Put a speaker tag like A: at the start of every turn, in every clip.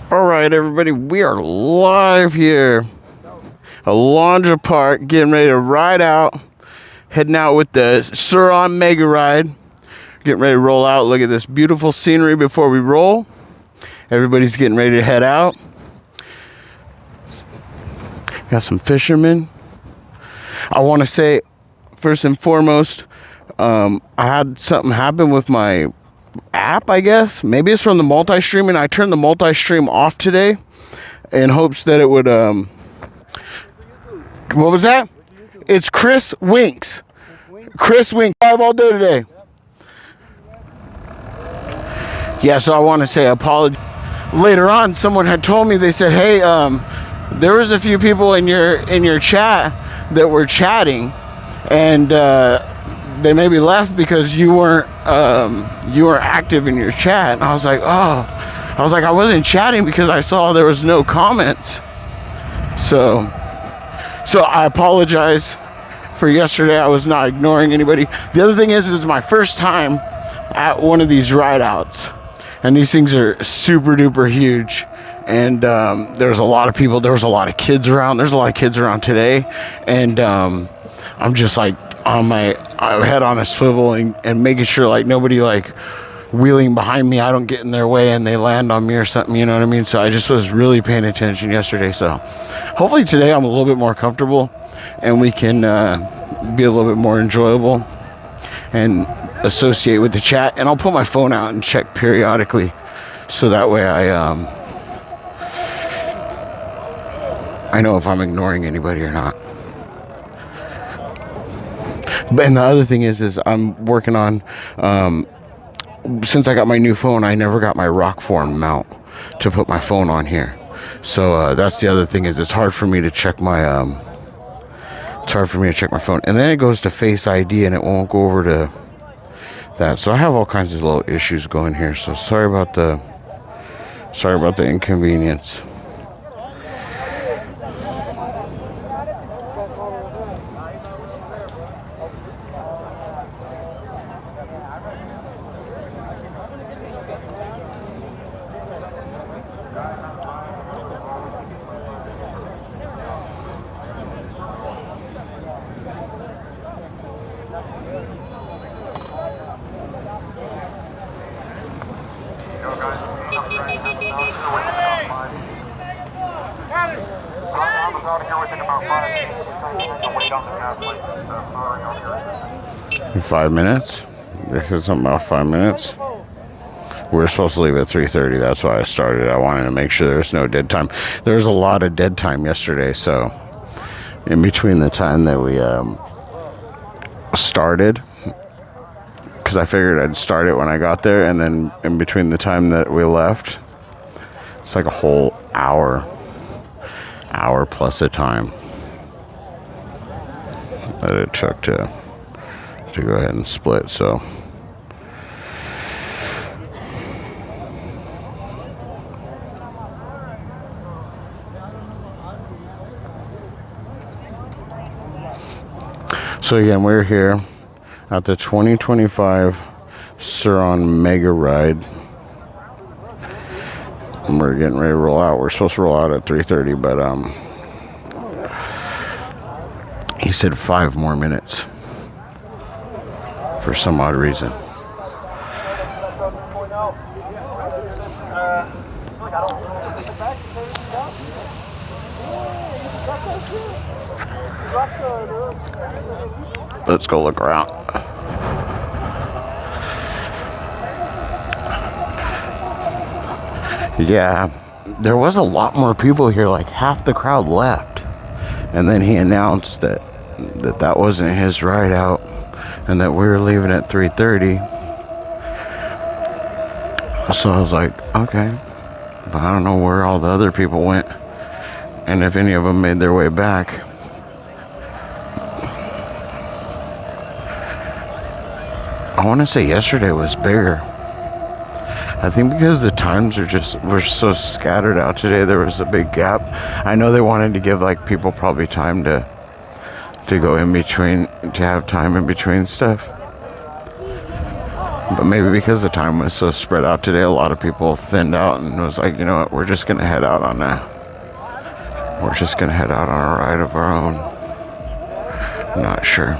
A: All right, everybody, we are live here. Alandre Park, getting ready to ride out. Heading out with the Surron Mega Ride. Getting ready to roll out. Look at this beautiful scenery before we roll. Everybody's getting ready to head out. Got some fishermen. I want to say, first and foremost, I had something happen with my app, I guess. Maybe it's from the multi-stream, and I turned the multi-stream off today in hopes that it would, what was that? It's Chris Winks. Chris Winks, live all day today. Yeah, so I want to say apology. Later on, someone had told me, they said, hey, there was a few people in your chat that were chatting, and they maybe left because you weren't active in your chat. And I was like, I wasn't chatting because I saw there was no comments. So I apologize for yesterday. I was not ignoring anybody. The other thing is my first time at one of these ride outs, and these things are super duper huge. And there's a lot of people. There was a lot of kids around. There's a lot of kids around today, and I'm just like on my head on a swivel and making sure like nobody like wheeling behind me, I don't get in their way and they land on me or something, you know what I mean? So I just was really paying attention yesterday. So hopefully today I'm a little bit more comfortable and we can be a little bit more enjoyable and associate with the chat. And I'll put my phone out and check periodically, so that way I know if I'm ignoring anybody or not. And the other thing is I'm working on, since I got my new phone, I never got my rock form mount to put my phone on here. So that's the other thing, is it's hard for me to check my phone. And then it goes to Face ID and it won't go over to that. So I have all kinds of little issues going here. So sorry about the inconvenience. In 5 minutes? They said something about 5 minutes. We're supposed to leave at 3:30. That's why I started. I wanted to make sure there's no dead time. There was a lot of dead time yesterday, so in between the time that we started, because I figured I'd start it when I got there, and then in between the time that we left, it's like a whole hour plus of time that it took to go ahead and split. So again, we're here at the 2025 Surron Mega Ride, and we're getting ready to roll out. We're supposed to roll out at 3:30, but he said 5 more minutes for some odd reason. Let's go look around. Yeah, there was a lot more people here. Like half the crowd left, and then he announced that wasn't his ride out and that we were leaving at 3:30. So I was like, okay, but I don't know where all the other people went and if any of them made their way back. I want to say yesterday was bigger. I think because the times were so scattered out today, there was a big gap. I know they wanted to give like people probably time to go in between, to have time in between stuff. But maybe because the time was so spread out today, a lot of people thinned out and was like, you know what, we're just going to head out on we're just going to head out on a ride of our own. I'm not sure.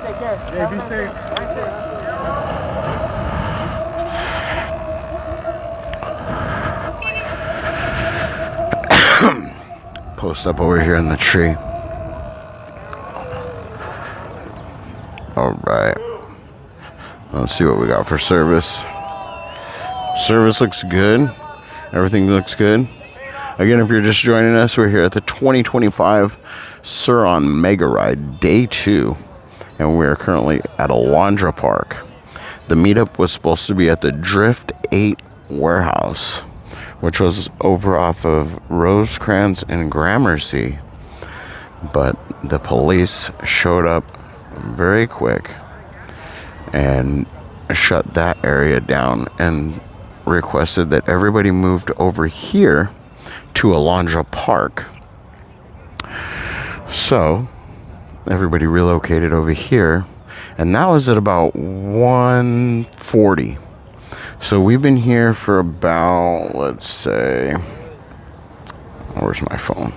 B: Take care. Yeah, be safe.
A: Post up over here in the tree. Alright. Let's see what we got for service. Service looks good. Everything looks good. Again, if you're just joining us, we're here at the 2025 Surron Mega Ride, Day 2. And we are currently at Alandre Park. The meetup was supposed to be at the Drift 8 warehouse, which was over off of Rosecrans and Gramercy. But the police showed up very quick and shut that area down and requested that everybody moved over here to Alandre Park. So everybody relocated over here, and that was at about 1:40. So we've been here for about, let's say, where's my phone?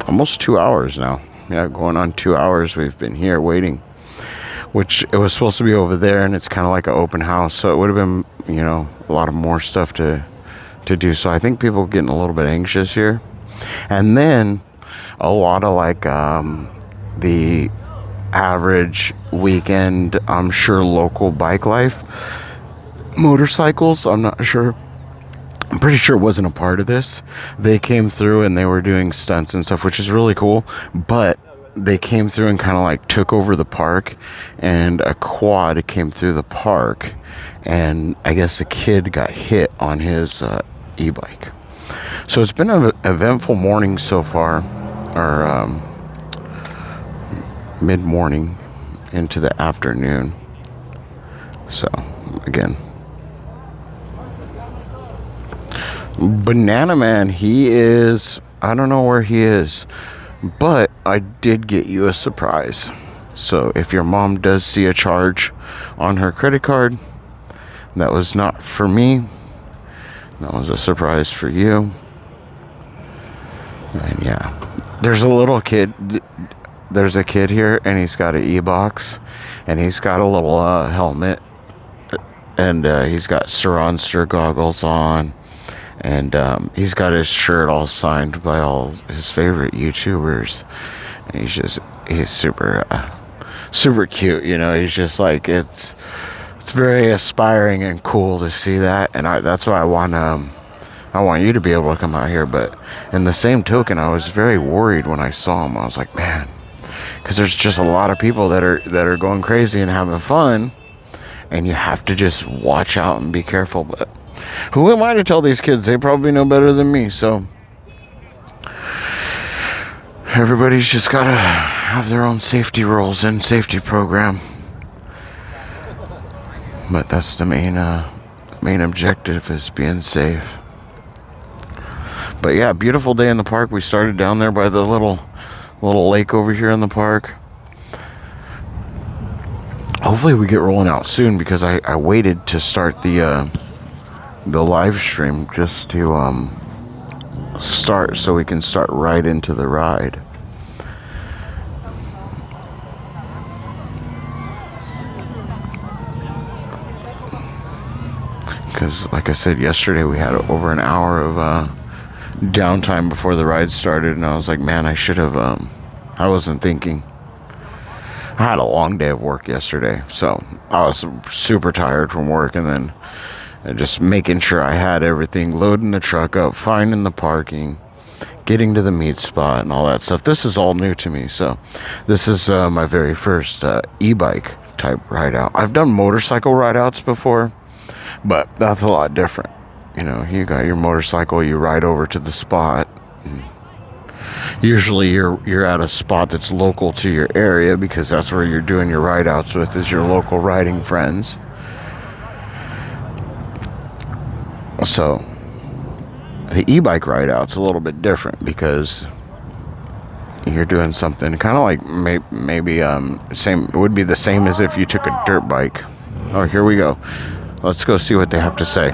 A: Almost 2 hours now. Yeah, going on 2 hours we've been here waiting. Which it was supposed to be over there, and it's kind of like an open house, so it would have been, you know, a lot of more stuff to do. So I think people are getting a little bit anxious here. And then a lot of like the average weekend, I'm sure, local bike life, motorcycles, I'm not sure, I'm pretty sure it wasn't a part of this. They came through and they were doing stunts and stuff, which is really cool, but they came through and kind of like took over the park, and a quad came through the park, and I guess a kid got hit on his e-bike. So it's been an eventful morning so far, or mid-morning into the afternoon. So again, Banana Man, he is, I don't know where he is, but I did get you a surprise. So if your mom does see a charge on her credit card, that was not for me, that was a surprise for you. And yeah, there's a little kid, there's a kid here, and he's got an e-box, and he's got a little helmet, and he's got Surron goggles on, and he's got his shirt all signed by all his favorite YouTubers, and he's super cute, you know. He's just like, it's very aspiring and cool to see that, and that's why I want you to be able to come out here. But in the same token, I was very worried when I saw him. I was like, man, because there's just a lot of people that are going crazy and having fun, and you have to just watch out and be careful. But who am I to tell these kids? They probably know better than me. So everybody's just gotta have their own safety rules and safety program. But that's the main objective, is being safe. But yeah, beautiful day in the park. We started down there by the little lake over here in the park. Hopefully we get rolling out soon, because I waited to start the live stream just to start, so we can start right into the ride. Because like I said yesterday, we had over an hour of downtime before the ride started, and I was like, man, I should have I wasn't thinking. I had a long day of work yesterday, so I was super tired from work, and then just making sure I had everything, loading the truck up, finding the parking, getting to the meet spot and all that stuff. This is all new to me, so this is my very first e-bike type ride out. I've done motorcycle ride outs before, but that's a lot different. You know, you got your motorcycle, you ride over to the spot. Usually you're at a spot that's local to your area, because that's where you're doing your ride outs with, is your local riding friends. So the e-bike ride out's a little bit different, because you're doing something kind of like maybe same, it would be the same as if you took a dirt bike. Oh, here we go. Let's go see what they have to say.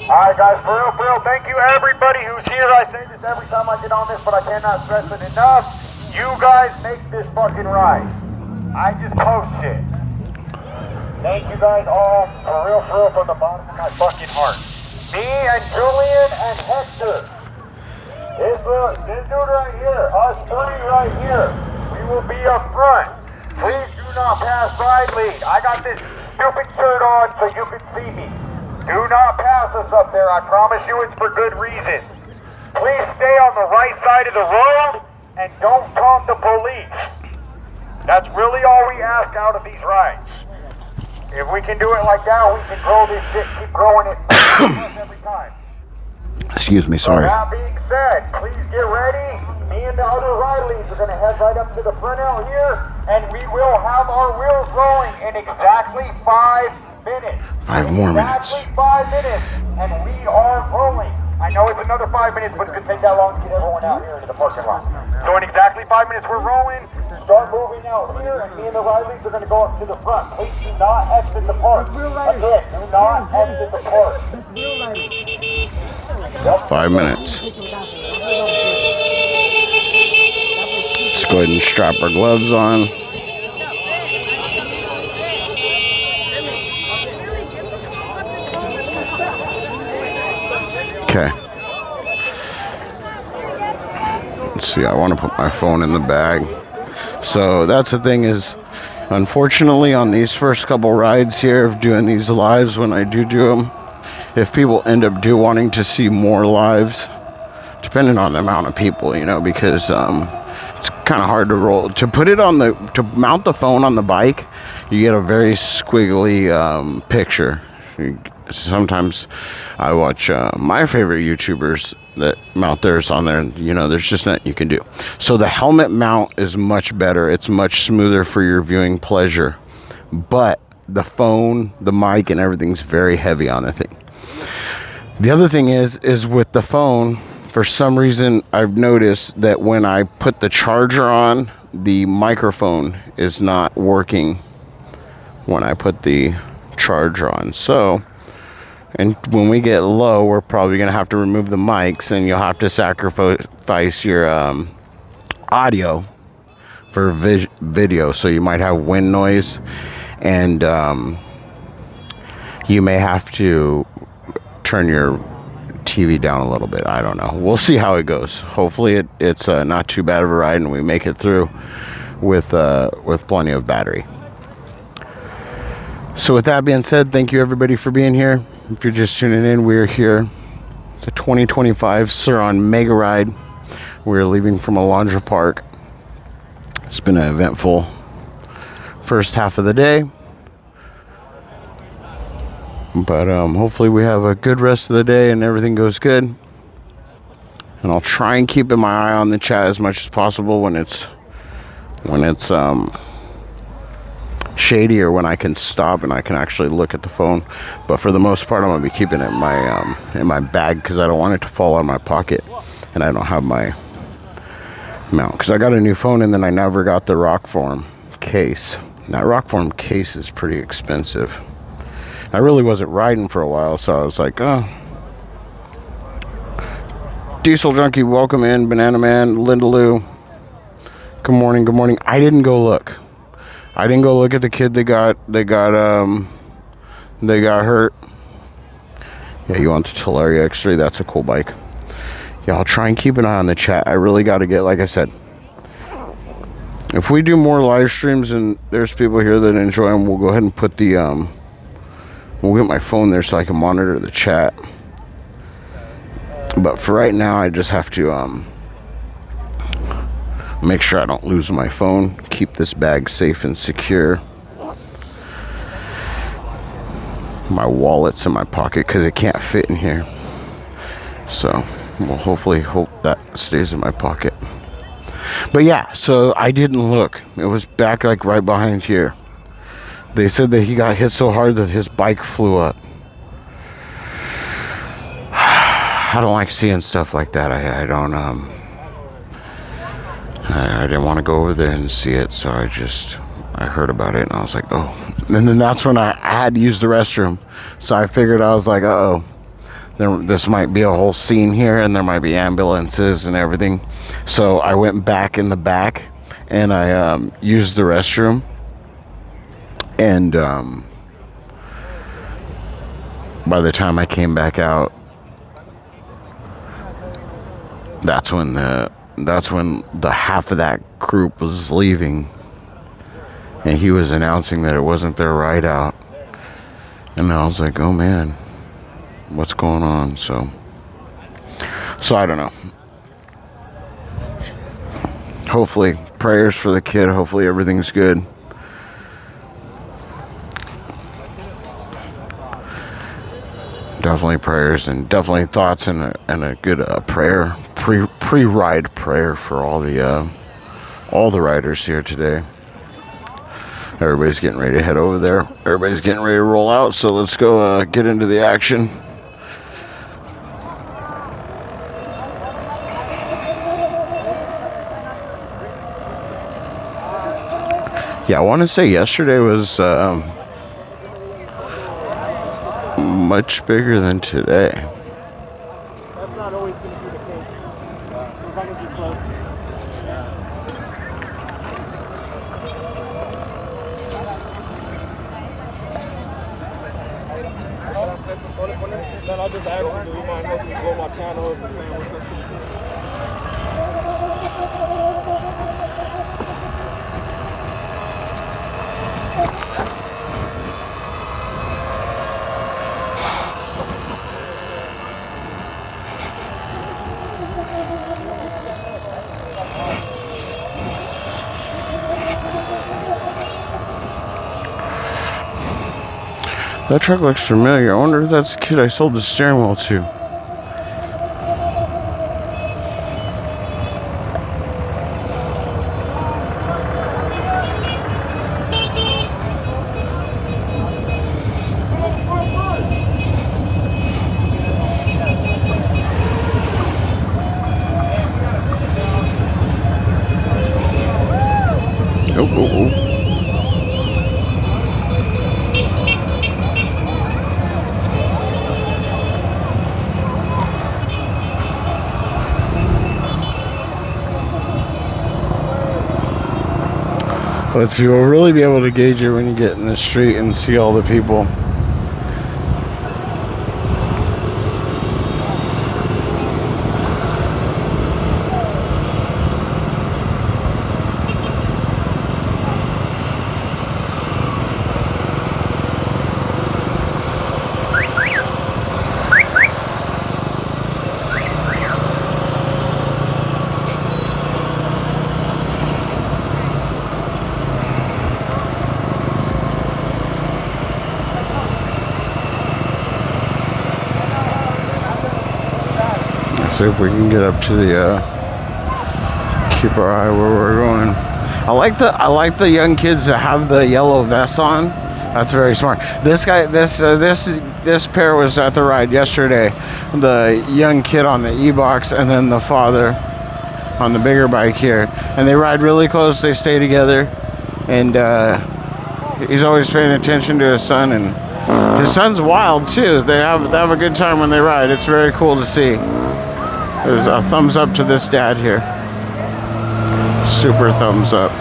B: Alright guys, for real, thank you everybody who's here. I say this every time I get on this, but I cannot stress it enough. You guys make this fucking ride. I just post shit. Thank you guys all, for real, from the bottom of my fucking heart. Me and Julian and Hector. This dude right here, us three right here, we will be up front. Please do not pass ride lead. I got this stupid shirt on so you can see me. Do not pass us up there. I promise you it's for good reasons. Please stay on the right side of the road and don't taunt the police. That's really all we ask out of these rides. If we can do it like that, we can grow this shit, keep growing it every time.
A: Excuse me, sorry.
B: So that being said, please get ready. Me and the other ride leads are going to head right up to the front out here, and we will have our wheels rolling in exactly 5 minutes.
A: 5 more minutes.
B: Exactly 5 minutes, and we are rolling. I know it's another 5 minutes, but it's going to take that long to get everyone out here into the parking lot. So in exactly 5 minutes, we're rolling. Start moving out here, and me and the ride leads are going to go up to the front. Please do not exit the park. Again, do not exit the park.
A: 5 minutes. Let's go ahead and strap our gloves on. Okay. Let's see, I want to put my phone in the bag. So that's the thing, is unfortunately on these first couple rides here of doing these lives, when I do them, if people end up wanting to see more lives, depending on the amount of people, you know, because it's kind of hard to put it on to mount the phone on the bike, you get a very squiggly picture. Sometimes I watch my favorite YouTubers that mount theirs on there, and you know, there's just nothing you can do. So the helmet mount is much better. It's much smoother for your viewing pleasure, but the phone, the mic, and everything's very heavy on the thing. The other thing is with the phone, for some reason I've noticed that when I put the charger on, the microphone is not working when I put the charger on. So, and when we get low, we're probably going to have to remove the mics, and you'll have to sacrifice your audio for video. So you might have wind noise, and you may have to turn your TV down a little bit. I don't know. We'll see how it goes. Hopefully it's not too bad of a ride, and we make it through with plenty of battery. So with that being said, thank you everybody for being here. If you're just tuning in, we're here. It's a 2025 Surron Mega Ride. We're leaving from Alandre Park. It's been an eventful first half of the day, but hopefully we have a good rest of the day and everything goes good. And I'll try and keep my eye on the chat as much as possible when it's shady, or when I can stop and I can actually look at the phone. But for the most part, I'm gonna be keeping it in my bag, because I don't want it to fall out of my pocket, and I don't have my mount, because I got a new phone and then I never got the rock form case. That rock form case is pretty expensive. I really wasn't riding for a while, so I was like, oh. Diesel Junkie, welcome in. Banana Man, Linda Lou, good morning, good morning. I didn't go look at the kid that got hurt. Yeah, you want the Teleria X3? That's a cool bike. Yeah, I'll try and keep an eye on the chat. I really got to get, like I said, if we do more live streams and there's people here that enjoy them, we'll go ahead and put the, we'll get my phone there so I can monitor the chat. But for right now, I just have to make sure I don't lose my phone, keep this bag safe and secure. My wallet's in my pocket because it can't fit in here. So we'll hopefully hope that stays in my pocket. But yeah, so I didn't look. It was back like right behind here. They said that he got hit so hard that his bike flew up. I don't like seeing stuff like that. I don't I didn't want to go over there and see it, so I heard about it and I was like, oh. And then that's when I had to use the restroom. So I figured, I was like, uh-oh. This might be a whole scene here, and there might be ambulances and everything. So I went back in the back, and I used the restroom. And by the time I came back out, that's when the half of that group was leaving, and he was announcing that it wasn't their ride out. And I was like, oh man, what's going on? So I don't know. Hopefully, prayers for the kid. Hopefully everything's good. Definitely prayers and definitely thoughts and a good prayer, pre-ride prayer for all the riders here today. Everybody's getting ready to head over there. Everybody's getting ready to roll out. So let's go get into the action. Yeah, I want to say yesterday was much bigger than today.
C: That's not always going to be the case. If I can be close. Then I'll just ask you, do you mind helping me blow my candles and saying what's up?
A: That truck looks familiar. I wonder if that's the kid I sold the steering wheel to. Oh. Let's see, we'll really be able to gauge it when you get in the street and see all the people. See if we can get up to the keep our eye where we're going. I like the young kids that have the yellow vests on. That's very smart. This guy, this pair was at the ride yesterday. The young kid on the e-box and then the father on the bigger bike here, and they ride really close. They stay together, and he's always paying attention to his son, and his son's wild too. They have a good time when they ride. It's very cool to see. There's a thumbs up to this dad here. Super thumbs up.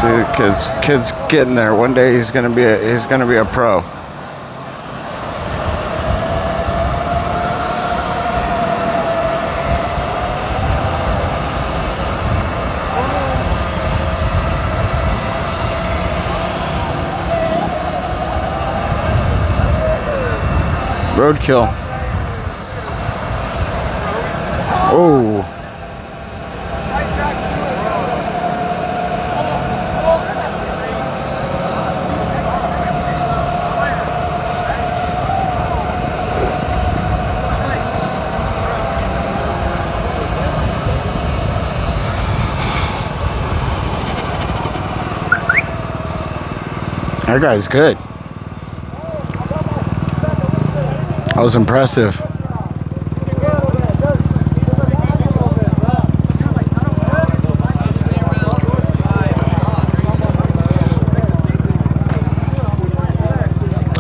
A: See the kid's getting there. One day he's gonna be a pro. Roadkill. Oh. That guy's good. That was impressive.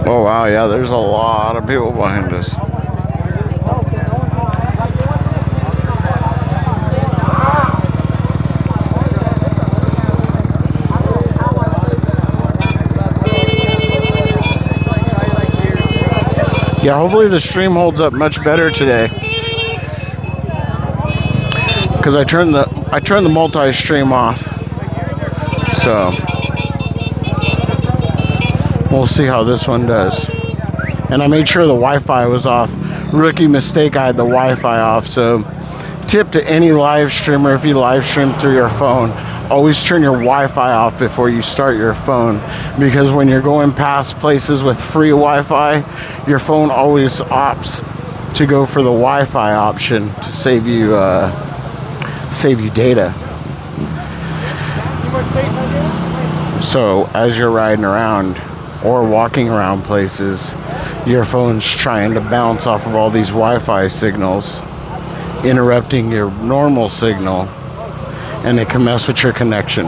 A: Oh wow, yeah, there's a lot of people behind us. Yeah, hopefully the stream holds up much better today. Because I turned the multi-stream off. So we'll see how this one does. And I made sure the Wi-Fi was off. Rookie mistake, I had the Wi-Fi off. So tip to any live streamer, if you live stream through your phone, always turn your Wi-Fi off before you start your phone, because when you're going past places with free Wi-Fi, your phone always opts to go for the Wi-Fi option to save you data. So as you're riding around or walking around places, your phone's trying to bounce off of all these Wi-Fi signals, interrupting your normal signal, and it can mess with your connection.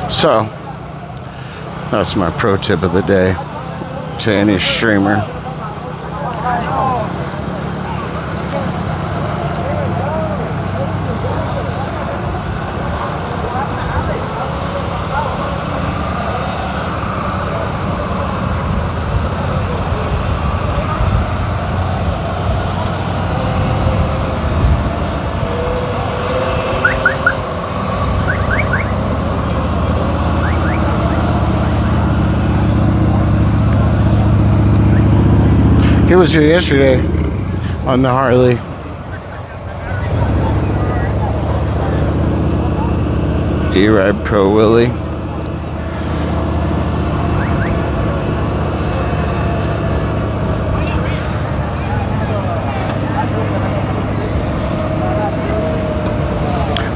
A: So that's my pro tip of the day to any streamer. He was here yesterday on the Harley. E-Ride Pro Willie.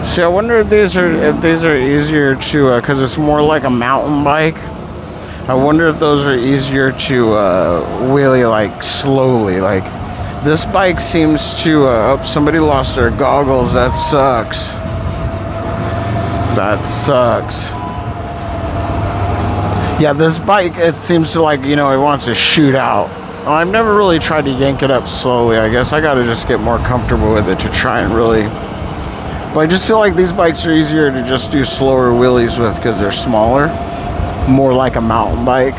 A: See, I wonder if these are easier to, because it's more like a mountain bike. I wonder if those are easier to wheelie like slowly. Like this bike seems to, oh, somebody lost their goggles. That sucks. That sucks. Yeah, this bike, it seems to, like, you know, it wants to shoot out. Well, I've never really tried to yank it up slowly. I guess I gotta just get more comfortable with it to try and really, but I just feel like these bikes are easier to just do slower wheelies with because they're smaller. More like a mountain bike,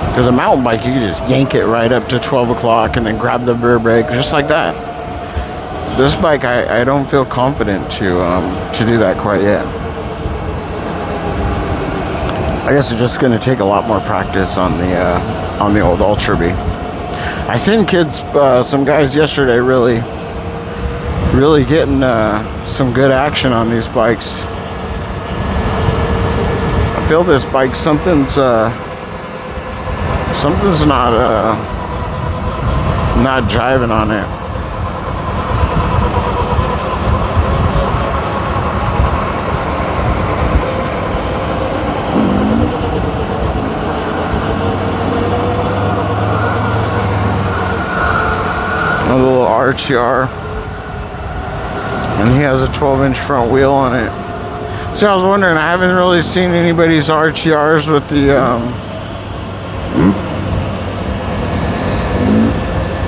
A: because a mountain bike you can just yank it right up to 12 o'clock and then grab the rear brake just like that. This bike, I don't feel confident to do that quite yet. I guess it's just going to take a lot more practice on the old Ultra B. I seen kids, some guys yesterday really getting some good action on these bikes. I feel this bike, something's not jiving on it. A little RTR, and he has a 12-inch front wheel on it. See, I was wondering, I haven't really seen anybody's RTRs with the,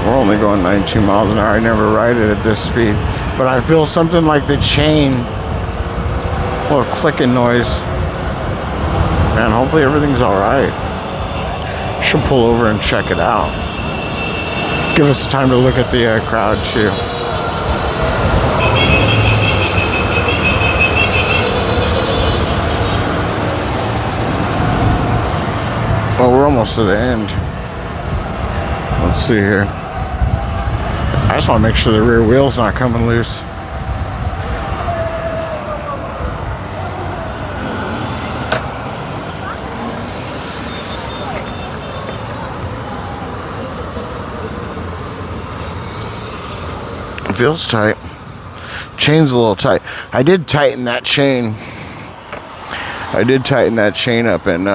A: we're only going 19 miles an hour. I never ride it at this speed, but I feel something like the chain, a little clicking noise. Man, hopefully everything's all right. Should pull over and check it out. Give us time to look at the crowd too. Well, we're almost to the end. Let's see here. I just want to make sure the rear wheel's not coming loose. It feels tight. Chain's a little tight. I did tighten that chain. I did tighten that chain up, and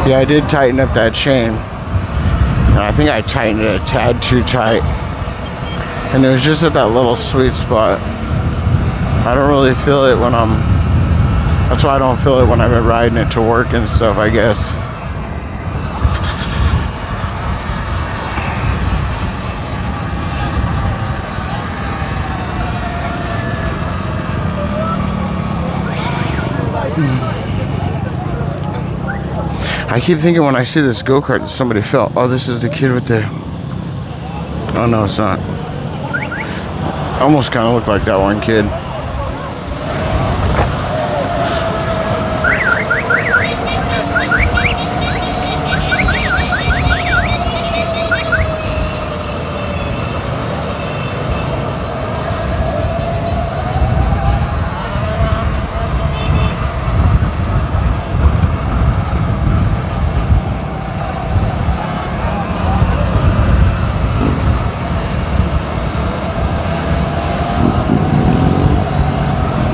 A: yeah, I did tighten up that chain. And I think I tightened it a tad too tight. And it was just at that little sweet spot. I don't really feel it when that's why I don't feel it when I've been riding it to work and stuff, I guess. I keep thinking when I see this go-kart that somebody fell. Oh, this is the kid with the... Oh, no, it's not. Almost kind of looked like that one kid.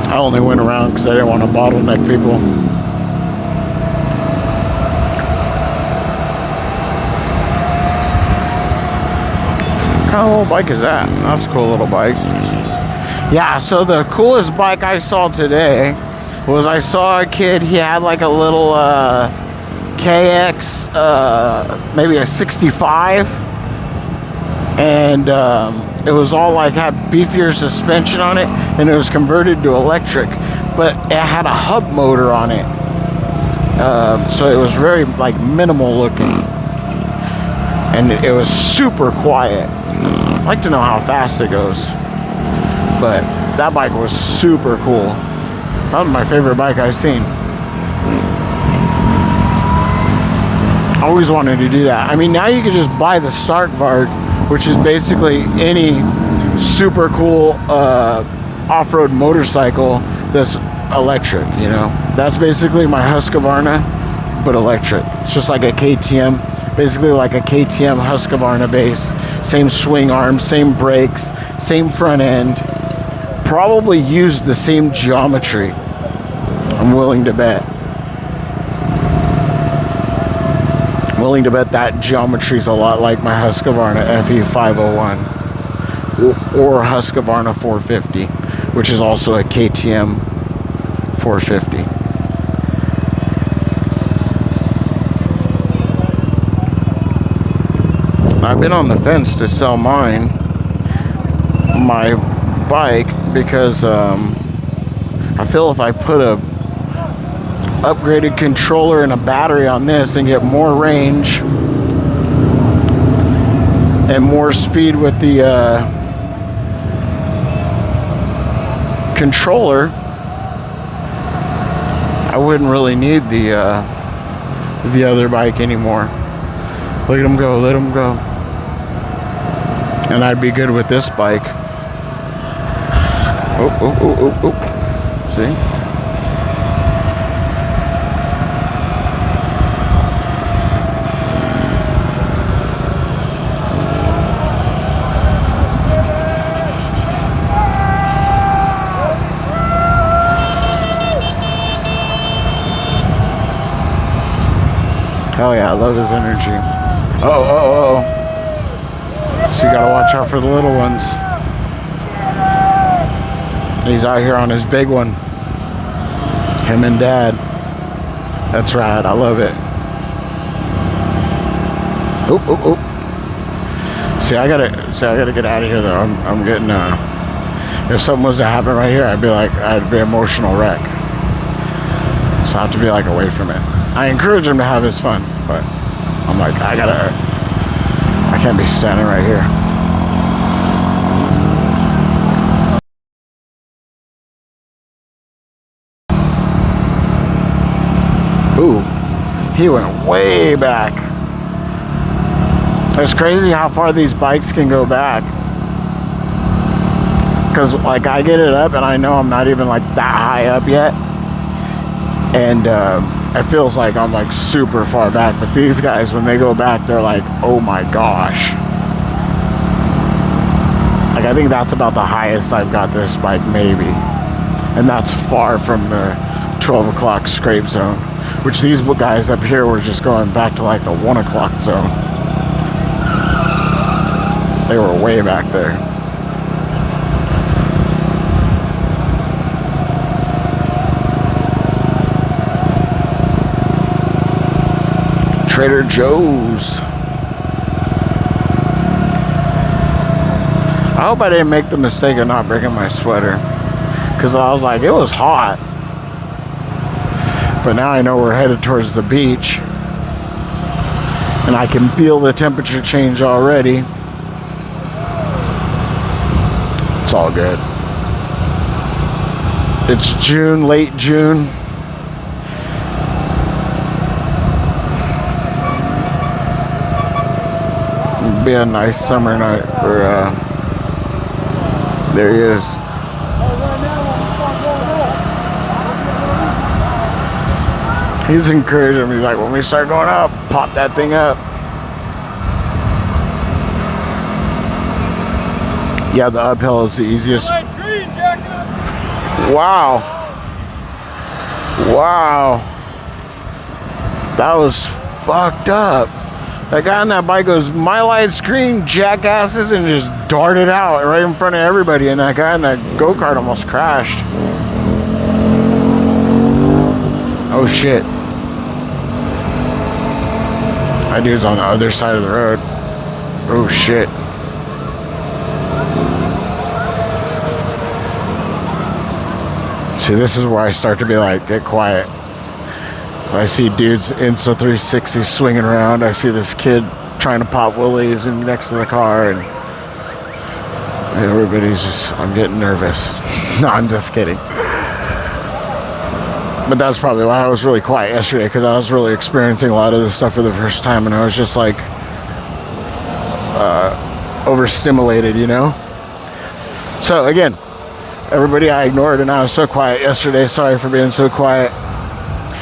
A: I only went around because I didn't want to bottleneck people. What kind of little bike is that? That's a cool little bike. Yeah, so the coolest bike I saw today was I saw a kid, he had like a little KX, maybe a 65. And it was all like had beefier suspension on it, and it was converted to electric, but it had a hub motor on it, so it was very like minimal looking, and it was super quiet. I'd like to know how fast it goes, but that bike was super cool. That was my favorite bike I've seen. Always wanted to do that. I mean, now you can just buy the Stark Varg, which is basically any super cool off-road motorcycle that's electric, you know. That's basically my Husqvarna, but electric. It's just like a KTM, basically like a KTM Husqvarna base. Same swing arm, same brakes, same front end. Probably used the same geometry, I'm willing to bet. Willing to bet that geometry is a lot like my Husqvarna FE501 or Husqvarna 450, which is also a KTM 450. I've been on the fence to sell my bike because I feel if I put a upgraded controller and a battery on this and get more range and more speed with the controller, I wouldn't really need the other bike anymore. Look at them go, let them go. And I'd be good with this bike. Oh, oh, oh, oh, oh. See? Oh yeah, I love his energy. Oh, oh, oh. So you gotta watch out for the little ones. He's out here on his big one. Him and Dad. That's right, I love it. Oh, oh, oh. See, I gotta get out of here though. I'm getting if something was to happen right here, I'd be emotional wreck. So I have to be like away from it. I encourage him to have his fun, but I'm like, I can't be standing right here. He went way back. It's crazy how far these bikes can go back. Because like I get it up and I know I'm not even like that high up yet. And it feels like I'm like super far back. But these guys, when they go back, they're like, oh my gosh. Like I think that's about the highest I've got this bike maybe. And that's far from the 12 o'clock scrape zone. Which these guys up here were just going back to like the 1 o'clock zone. They were way back there. Trader Joe's. I hope I didn't make the mistake of not bringing my sweater. Because I was like, it was hot. But now I know we're headed towards the beach. And I can feel the temperature change already. It's all good. It's June, late June. It'll be a nice summer night for, there he is. He's encouraging me, like, when we start going up, pop that thing up. Yeah, the uphill is the easiest. Wow. Wow. That was fucked up. That guy on that bike goes, my light's green, jackasses, and just darted out right in front of everybody. And that guy in that go-kart almost crashed. Oh shit. That dude's on the other side of the road. Oh shit. See, this is where I start to be like, get quiet. I see dudes Insta 360 swinging around. I see this kid trying to pop willies and next to the car, and everybody's just, I'm getting nervous. No, I'm just kidding. But that's probably why I was really quiet yesterday, because I was really experiencing a lot of this stuff for the first time, and I was just like overstimulated, you know? So again, everybody I ignored, and I was so quiet yesterday. Sorry for being so quiet.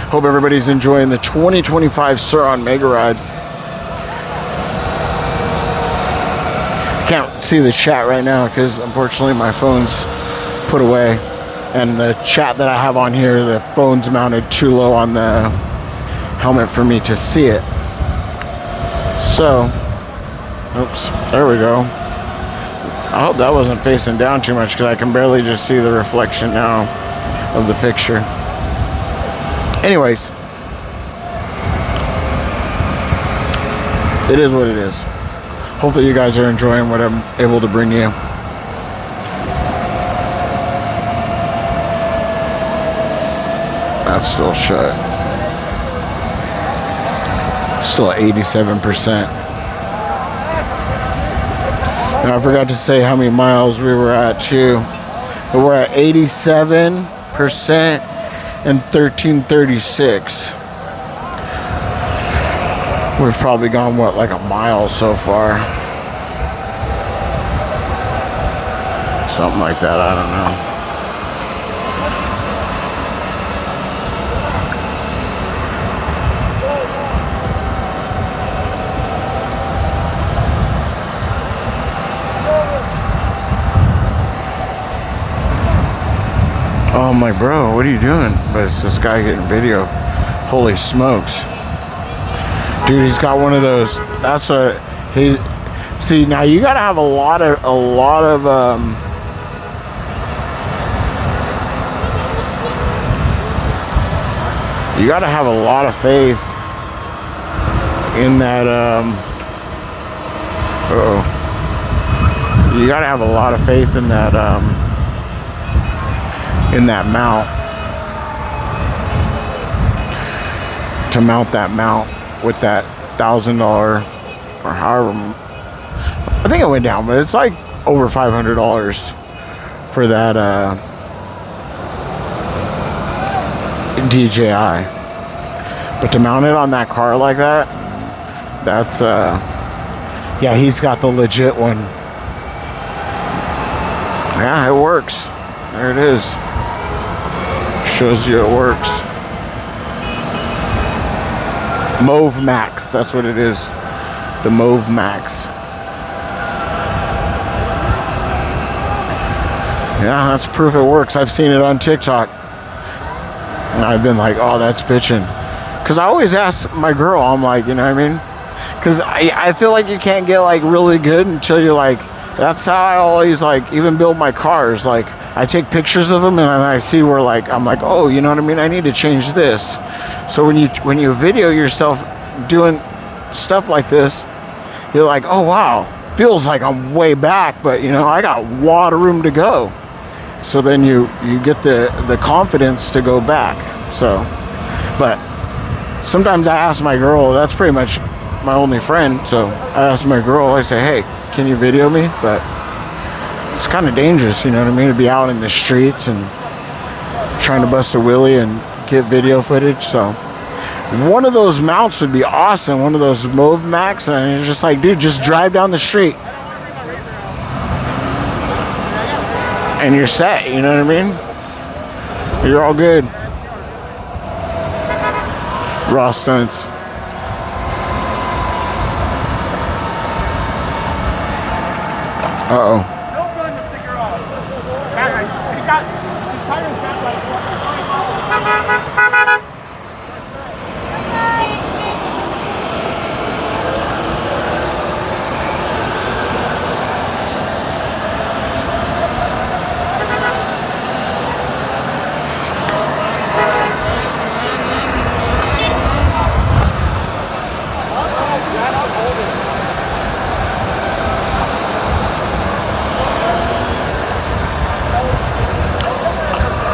A: Hope everybody's enjoying the 2025 Surron Mega Ride. Can't see the chat right now because unfortunately my phone's put away. And the chat that I have on here, the phone's mounted too low on the helmet for me to see it. So, oops, there we go. I hope that wasn't facing down too much because I can barely just see the reflection now of the picture. Anyways, it is what it is. Hopefully you guys are enjoying what I'm able to bring you. That's still shut. Still at 87%. Now I forgot to say how many miles we were at too. But we're at 87% and 1336. We've probably gone, what, like a mile so far? Something like that, I don't know. Oh, I'm like, bro, what are you doing? But it's this guy getting video. Holy smokes. Dude, he's got one of those. That's what he, see, now you gotta have a lot of you gotta have a lot of faith in that, you gotta have a lot of faith in that, mount, to mount that mount with that $1,000 or however, I think it went down, but it's like over $500 for that DJI. But to mount it on that car like that, that's yeah, he's got the legit one. Yeah, it works. There it is. Shows you it works. Mauve Max, that's what it is. The Mauve Max. Yeah, that's proof it works. I've seen it on TikTok. And I've been like, oh, that's bitching. Because I always ask my girl, I'm like, you know what I mean? Because I feel like you can't get like really good until you're like, that's how I always like even build my cars. Like I take pictures of them and I see where like, I'm like, oh, you know what I mean? I need to change this. So when you video yourself doing stuff like this, you're like, oh wow, feels like I'm way back, but you know, I got a lot of room to go. So then you get the confidence to go back. So, but sometimes I ask my girl, that's pretty much my only friend, so I ask my girl, I say, hey, can you video me? But it's kind of dangerous, you know what I mean, to be out in the streets and trying to bust a wheelie and get video footage. So one of those mounts would be awesome, one of those Mauve Max, and you're just like, dude, just drive down the street and you're set, you know what I mean? You're all good. Raw Stunts. Uh-oh.
C: Don't run the sticker off. He got his tires got like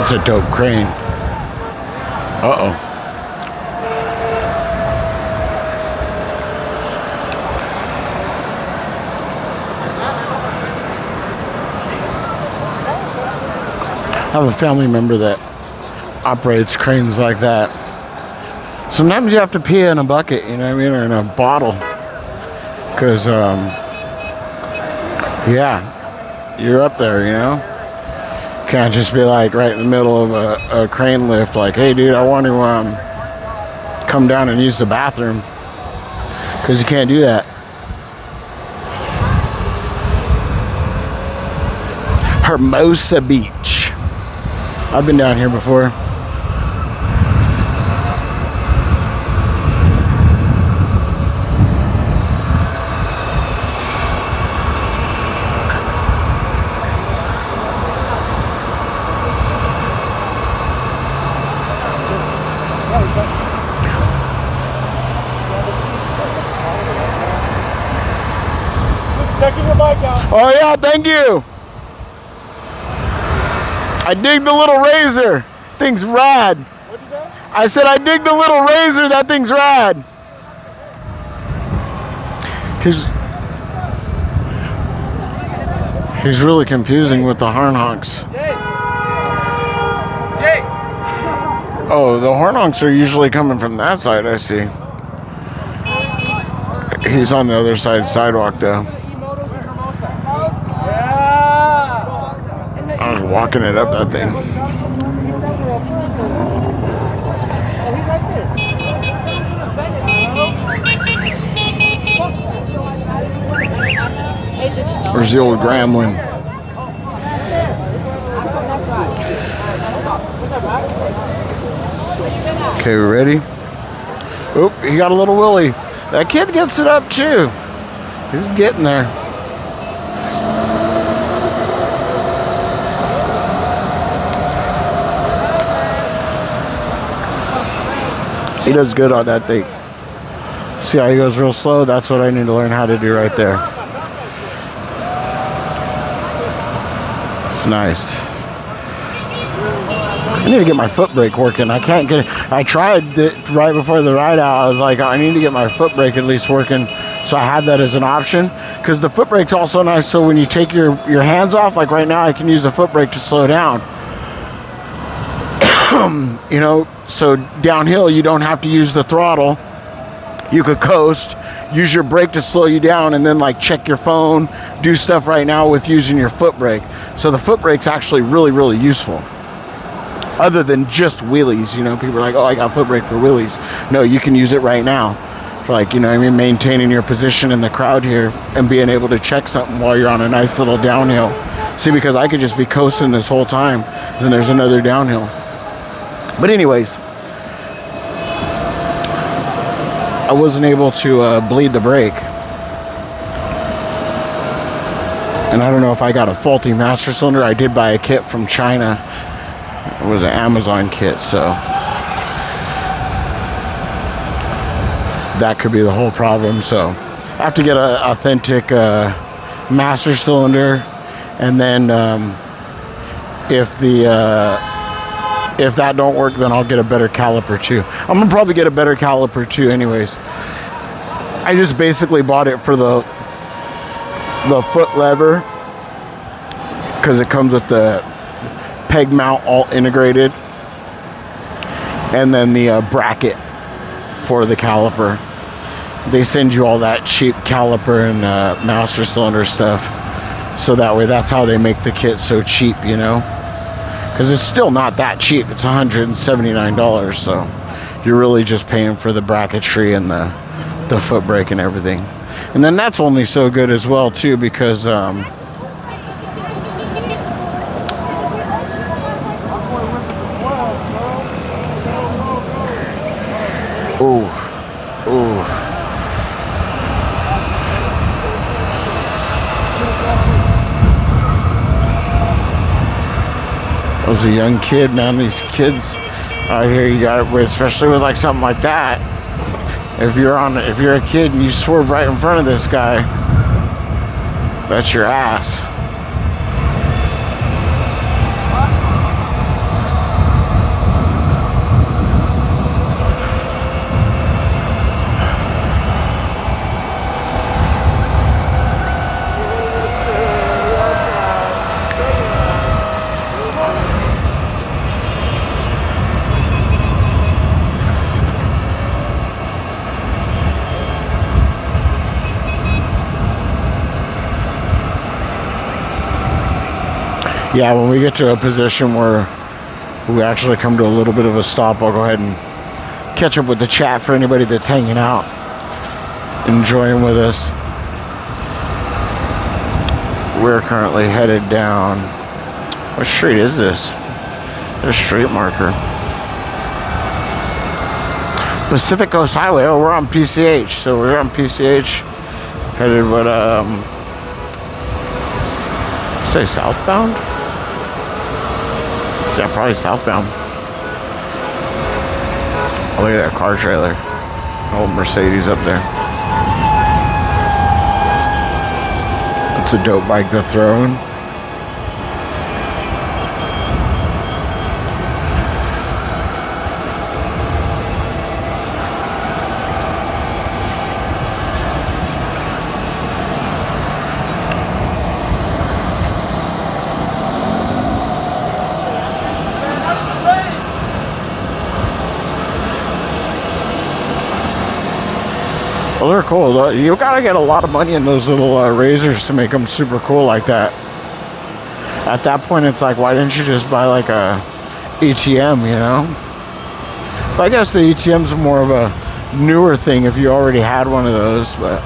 A: It's a dope crane. Uh-oh. I have a family member that operates cranes like that. Sometimes you have to pee in a bucket, you know what I mean, or in a bottle. Because, yeah, you're up there, you know? Can't just be like right in the middle of a crane lift, like, hey dude, I want to come down and use the bathroom, because you can't do that. Hermosa Beach. I've been down here before.
C: checking your bike out.
A: Oh yeah, thank you. I dig the little razor. Thing's rad.
C: What'd you say?
A: I said I dig the little razor. That thing's rad. He's really confusing with the horn honks.
C: Jake.
A: Oh, the horn honks are usually coming from that side, I see. He's on the other side sidewalk though. I was walking it up that thing. Where's the old Gremlin? Okay, we ready? Oop, he got a little willy. That kid gets it up too. He's getting there. He does good on that thing. See how he goes real slow? That's what I need to learn how to do right there. It's nice. I need to get my foot brake working. I can't get it. I tried it right before the ride out. I was like, I need to get my foot brake at least working. So I had that as an option. Because the foot brake's also nice. So when you take your hands off, like right now, I can use the foot brake to slow down. You know, so downhill you don't have to use the throttle. You could coast, use your brake to slow you down, and then like check your phone, do stuff right now with using your foot brake. So the foot brake's actually really, really useful. Other than just wheelies, you know, people are like, oh, I got foot brake for wheelies. No, you can use it right now for, like, you know what I mean, maintaining your position in the crowd here and being able to check something while you're on a nice little downhill. See, because I could just be coasting this whole time, then there's another downhill. But anyways, I wasn't able to bleed the brake. And I don't know if I got a faulty master cylinder. I did buy a kit from China. It was an Amazon kit, so that could be the whole problem. So I have to get an authentic master cylinder, and then if that don't work, then I'll get a better caliper too. I'm gonna probably get a better caliper too anyways. I just basically bought it for the foot lever because it comes with the peg mount all integrated, and then the bracket for the caliper. They send you all that cheap caliper and master cylinder stuff, so that way that's how they make the kit so cheap, you know, because it's still not that cheap. It's $179, so you're really just paying for the bracketry and the foot brake and everything. And then that's only so good as well too, because I was a young kid, man. These kids out here, you got it, especially with like something like that. If you're a kid and you swerve right in front of this guy, that's your ass. Yeah, when we get to a position where we actually come to a little bit of a stop, I'll go ahead and catch up with the chat for anybody that's hanging out, enjoying with us. We're currently headed down. What street is this? There's a street marker. Pacific Coast Highway. Oh, we're on PCH. So we're on PCH, headed what, say southbound? Yeah, probably southbound. Oh, look at that car trailer. Old Mercedes up there. That's a dope bike to throw in. Well, they're cool. You gotta get a lot of money in those little razors to make them super cool like that. At that point, it's like, why didn't you just buy like a ETM, you know? But I guess the ETM's more of a newer thing if you already had one of those, but...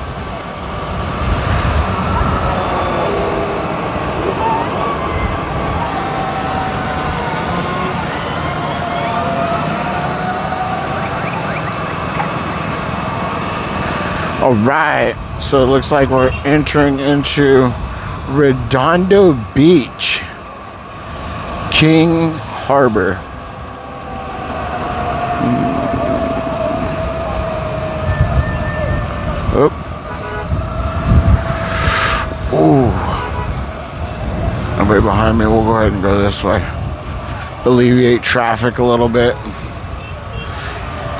A: All right, so it looks like we're entering into Redondo Beach, King Harbor. Oh. Ooh. Nobody behind me. We'll go ahead and go this way. Alleviate traffic a little bit.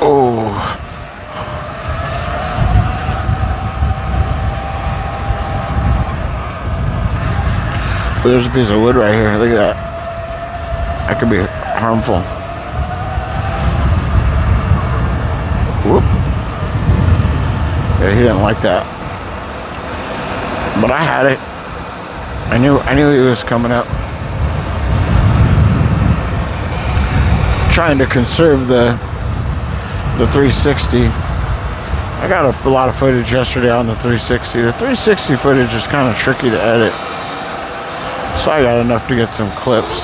A: Oh. There's a piece of wood right here. Look at that. That could be harmful. Yeah, he didn't like that. But I had it. I knew he was coming up. Trying to conserve the 360. I got a lot of footage yesterday on the 360. The 360 footage is kind of tricky to edit. So I got enough to get some clips.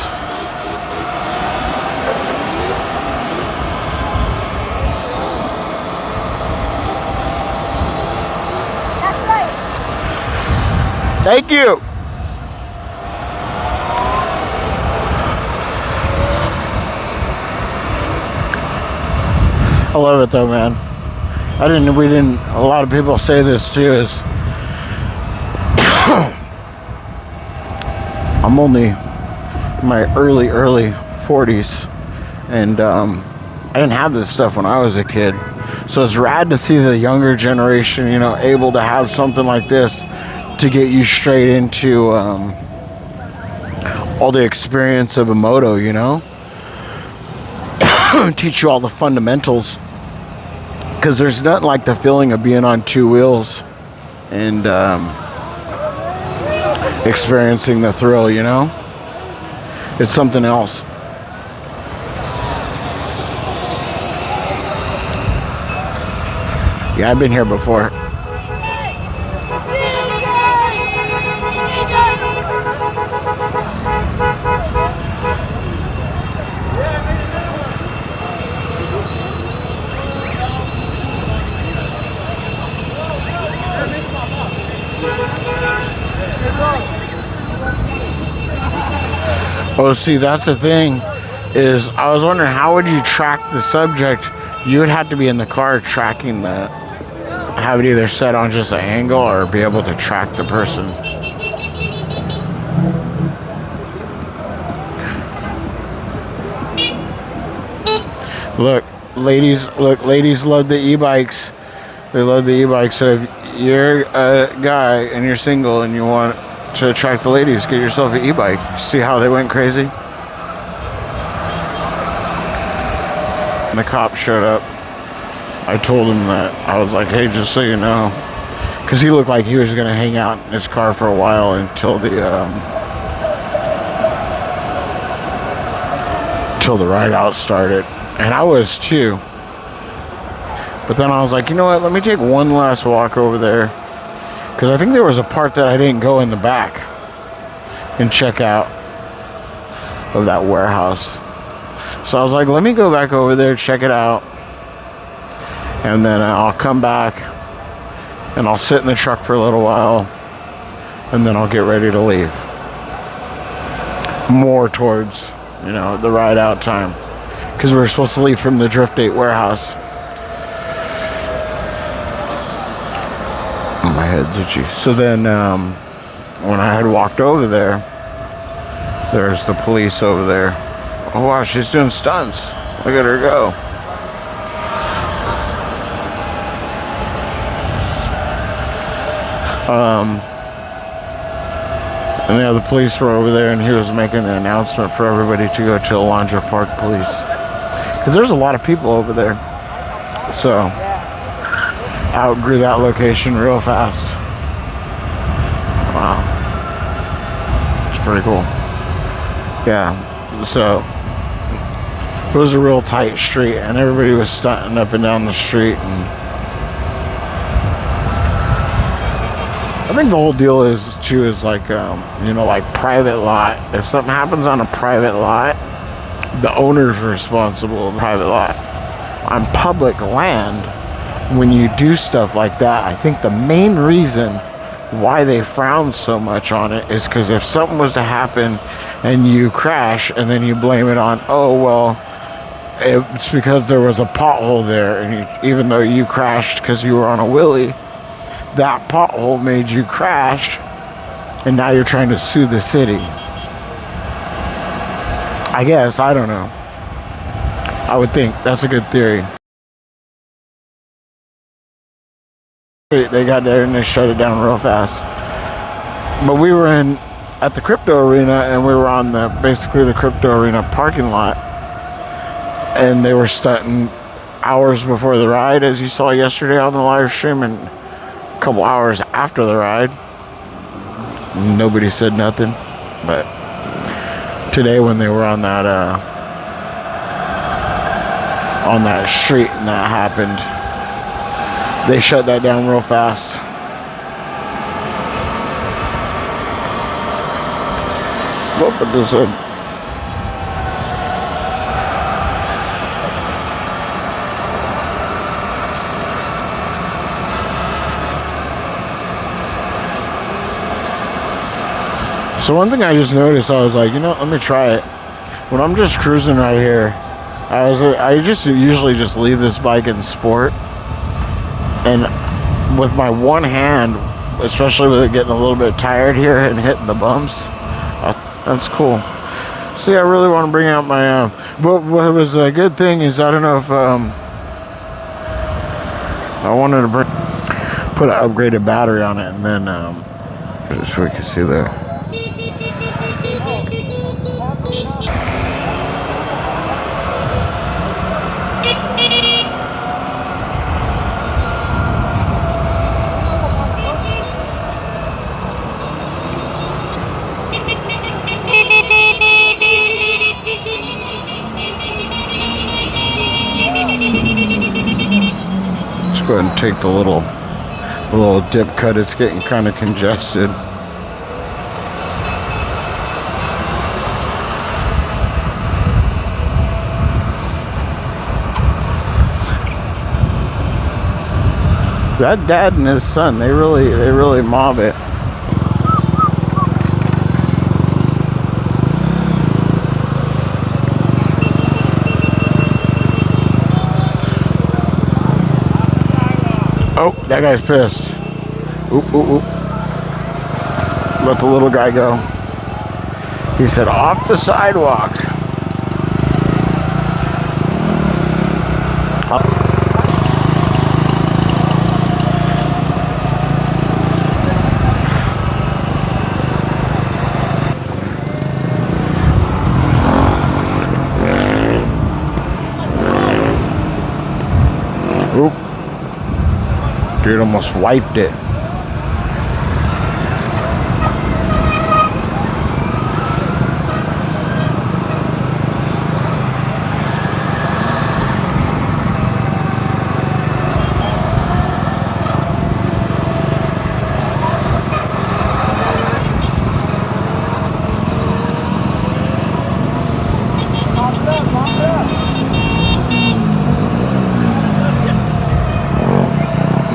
A: Thank you. I love it though, man. A lot of people say this too, is I'm only in my early 40s, and I didn't have this stuff when I was a kid. So it's rad to see the younger generation, you know, able to have something like this to get you straight into all the experience of a moto, you know? Teach you all the fundamentals, because there's nothing like the feeling of being on two wheels and experiencing the thrill, you know? It's something else. Yeah, I've been here before. Oh, see, that's the thing, is I was wondering, how would you track the subject? You would have to be in the car tracking that. Have it either set on just an angle or be able to track the person. Look, ladies love the e-bikes. They love the e-bikes. So if you're a guy and you're single and you want to attract the ladies, get yourself an e-bike. See how they went crazy? And the cop showed up. I told him that. I was like, hey, just so you know, because he looked like he was gonna hang out in his car for a while until the ride out started. And I was too. But then I was like, you know what, let me take one last walk over there, because I think there was a part that I didn't go in the back and check out of that warehouse. So I was like, let me go back over there, check it out, and then I'll come back and I'll sit in the truck for a little while, and then I'll get ready to leave. More towards, you know, the ride out time, because we were supposed to leave from the Drift 8 warehouse. My head's itchy. So then when I had walked over there, there's the police over there. Oh wow, she's doing stunts. Look at her go. And the other police were over there, and he was making an announcement for everybody to go to Alandre Park Police, because there's a lot of people over there. So I outgrew that location real fast. Wow, it's pretty cool. Yeah, so it was a real tight street, and everybody was stunting up and down the street. And I think the whole deal is too, is like, you know, like private lot. If something happens on a private lot, the owner's responsible of the private lot. On public land, when you do stuff like that, I think the main reason why they frown so much on it is because if something was to happen and you crash and then you blame it on, oh well, it's because there was a pothole there, and even though you crashed because you were on a wheelie, that pothole made you crash, and now you're trying to sue the city. I guess, I don't know. I would think that's a good theory. They got there and they shut it down real fast. But we were at the crypto arena, and we were on basically the crypto arena parking lot, and they were stunting hours before the ride, as you saw yesterday on the live stream, and couple hours after the ride. Nobody said nothing, but today when they were on that street and that happened, they shut that down real fast. What put this in? So one thing I just noticed, I was like, you know, let me try it. When I'm just cruising right here, I just usually just leave this bike in sport, and with my one hand, especially with it getting a little bit tired here and hitting the bumps, that's cool. See, I really want to bring out my but what was a good thing is, I don't know if I wanted to put an upgraded battery on it, and then just so we can see there. Go ahead and take the little dip cut. It's getting kind of congested. That dad and his son, they really mob it. Oh, that guy's pissed. Oop, oop, oop. Let the little guy go. He said, off the sidewalk. Up. Oop. Dude almost wiped it.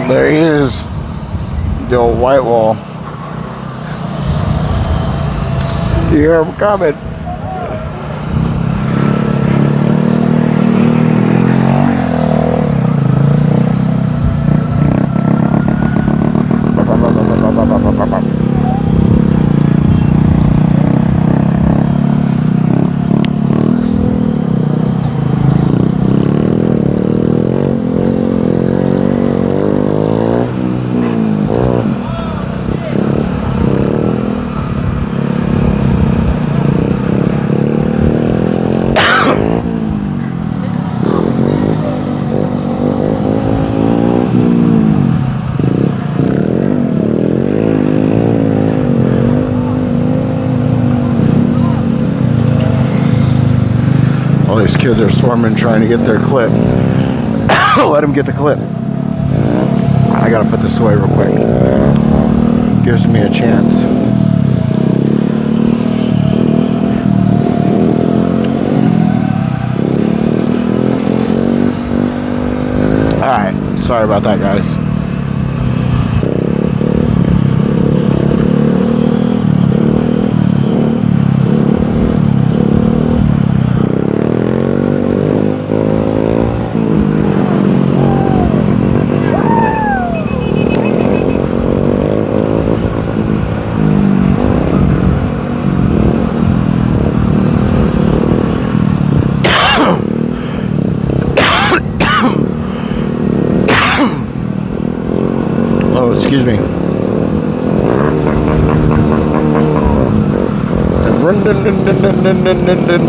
A: There he is, the old white wall. You hear him coming. All these kids are swarming trying to get their clip. Let them get the clip. I gotta put this away real quick. Gives me a chance. Alright, sorry about that, guys. Excuse me. Run, dun, dun, dun, dun, dun, dun, dun, dun.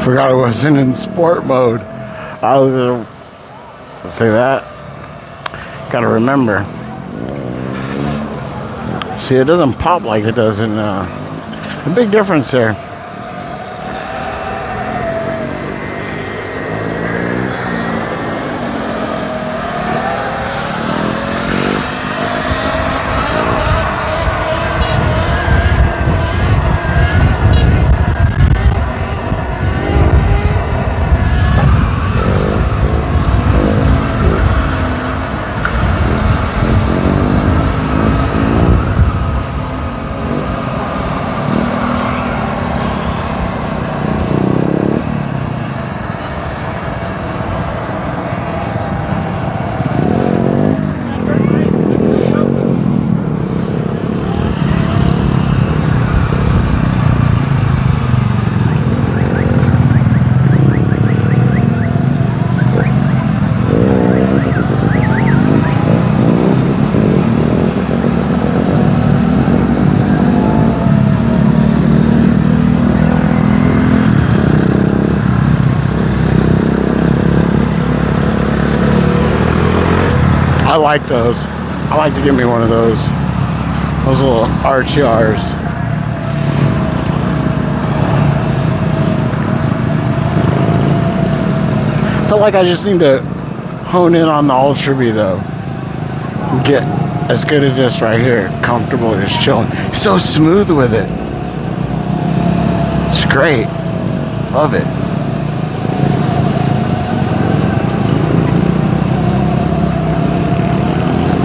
A: Forgot I wasn't in sport mode. I was gonna say that. Gotta remember. See, it doesn't pop like it does in a big difference there. I like those. I like to give me one of those. Those little RTRs. I feel like I just need to hone in on the Ultra B though. Get as good as this right here. Comfortable, just chilling. So smooth with it. It's great. Love it.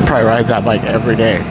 A: I ride that bike every day.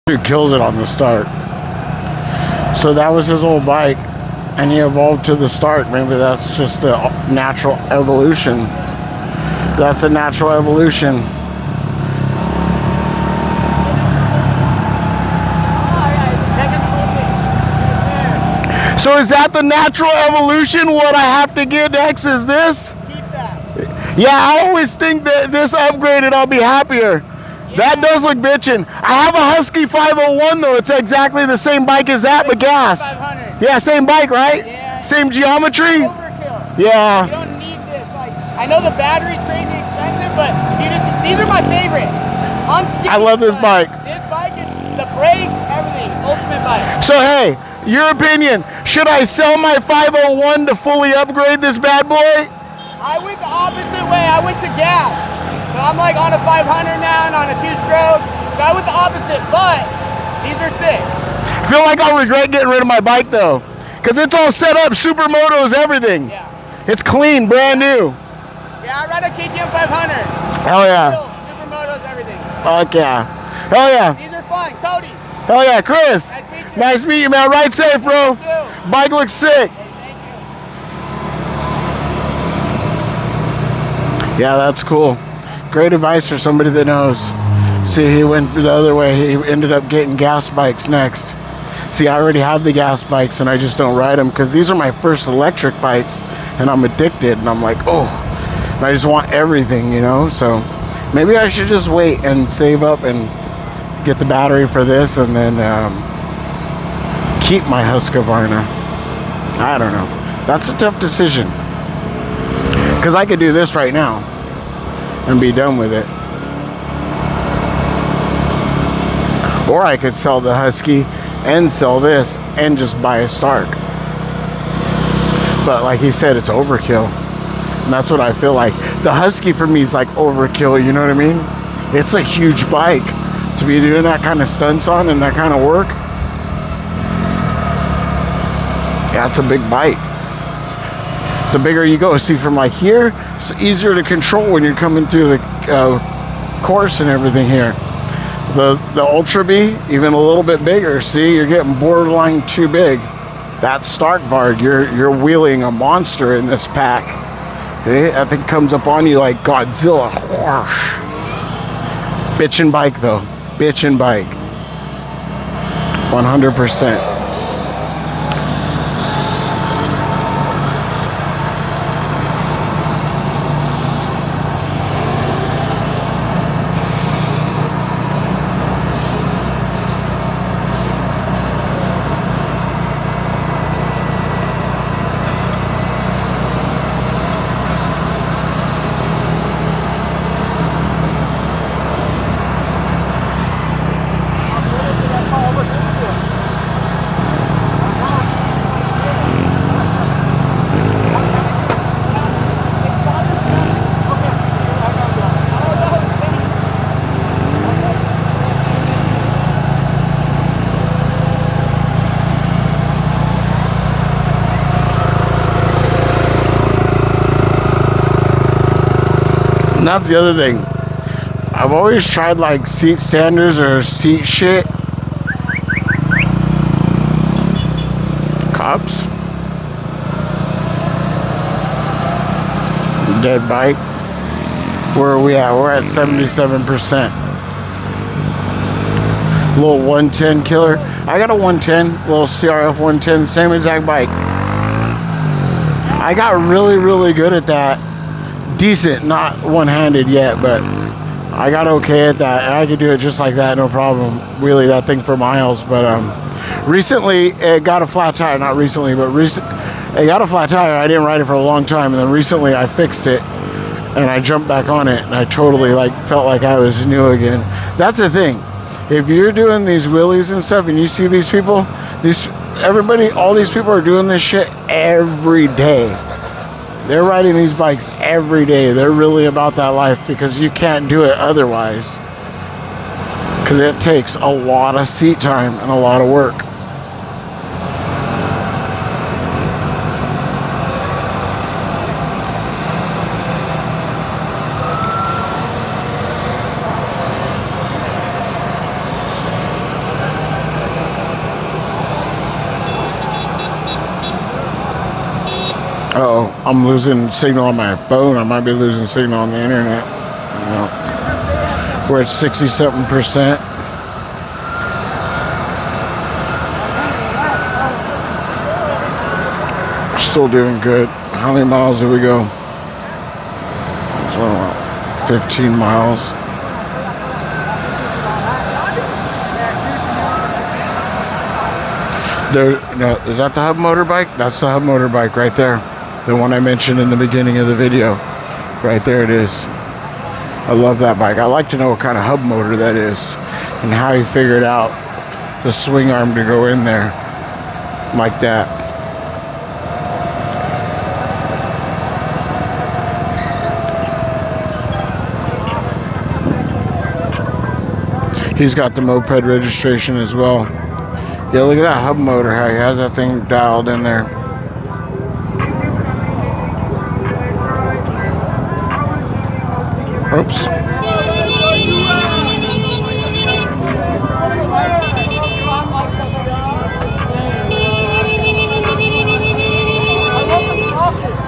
A: Dude kills it on the start. So that was his old bike and he evolved to the start. Maybe that's just the natural evolution. That's a natural evolution. So is that the natural evolution? What I have to get next is this?
C: Keep that.
A: Yeah, I always think that this upgraded I'll be happier. That does look bitchin'. I have a Husky 501 though. It's exactly the same bike as that, but gas.
C: 500.
A: Yeah, same bike, right?
C: Yeah.
A: Same geometry?
C: Overkill.
A: Yeah.
C: You don't need this. Like, I know the battery's crazy expensive, but these are my favorite.
A: I love this bike.
C: This bike is the brakes, everything. Ultimate bike.
A: So hey, Your opinion, should I sell my 501 to fully upgrade this bad boy?
C: I went the opposite way. I went to gas. So I'm like on a 500 now and on a 2-stroke. So I went the opposite, but these are sick.
A: I feel like I'll regret getting rid of my bike though, because it's all set up, supermotos, everything.
C: Yeah.
A: It's clean, brand new.
C: Yeah, I ride a KTM 500.
A: Hell yeah.
C: Supermotos, everything.
A: Fuck yeah. Hell yeah.
C: These are fun. Cody.
A: Hell yeah, Chris.
C: Nice to meet you.
A: Nice to meet you, man. Ride safe, bro.
C: You too.
A: Bike looks sick.
C: Hey, thank you.
A: Yeah, that's cool. Great advice for somebody that knows. See, he went the other way. He ended up getting gas bikes next. See, I already have the gas bikes and I just don't ride them because these are my first electric bikes and I'm addicted and I'm like, oh, and I just want everything, you know? So maybe I should just wait and save up and get the battery for this and then keep my Husqvarna. I don't know. That's a tough decision because I could do this right now and be done with it. Or I could sell the Husky and sell this and just buy a Stark. But like he said, it's overkill. And that's what I feel like. The Husky for me is like overkill, you know what I mean? It's a huge bike to be doing that kind of stunts on and that kind of work. Yeah, it's a big bike. The bigger you go, see from like here, it's easier to control when you're coming through the course and everything here. The Ultra B, even a little bit bigger. See, you're getting borderline too big. That Stark Vard, you're wheeling a monster in this pack. Okay? That thing comes up on you like Godzilla. Whoosh. Bitchin' bike though. Bitchin' bike. 100%. And that's the other thing. I've always tried like seat standers or seat shit. Cops. Dead bike. Where are we at? We're at 77%. Little 110 killer. I got a 110, little CRF 110, same exact bike. I got really good at that. Decent, not one-handed yet, but I got okay at that, and I could do it just like that, no problem. Wheelie that thing for miles. But recently it got a flat tire. Not recently, but it got a flat tire. I didn't ride it for a long time, and then recently I fixed it, and I jumped back on it, and I totally like felt like I was new again. That's the thing. If you're doing these wheelies and stuff, and you see these people, all these people are doing this shit every day. They're riding these bikes every day. They're really about that life because you can't do it otherwise. Because it takes a lot of seat time and a lot of work. Uh-oh, I'm losing signal on my phone. I might be losing signal on the internet. No. We're at 60-something%. We're still doing good. How many miles did we go? 15 miles. No, is that the hub motorbike? That's the hub motorbike right there. The one I mentioned in the beginning of the video. Right there it is. I love that bike. I like to know what kind of hub motor that is and how he figured out the swing arm to go in there. like that. He's got the moped registration as well. Yeah, look at that hub motor, how he has that thing dialed in there. Oops.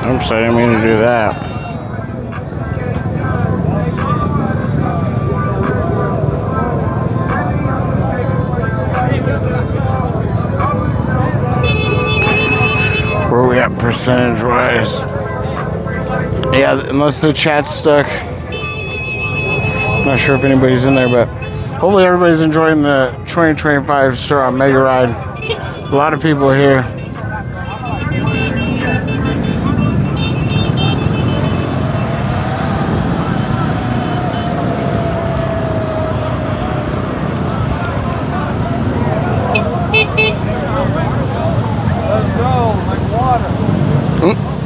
A: I'm sorry, I didn't mean to do that. Where are we at percentage wise? Yeah, unless the chat's stuck. Not sure if anybody's in there, but hopefully everybody's enjoying the 2025 Surron Mega Ride. A lot of people are here.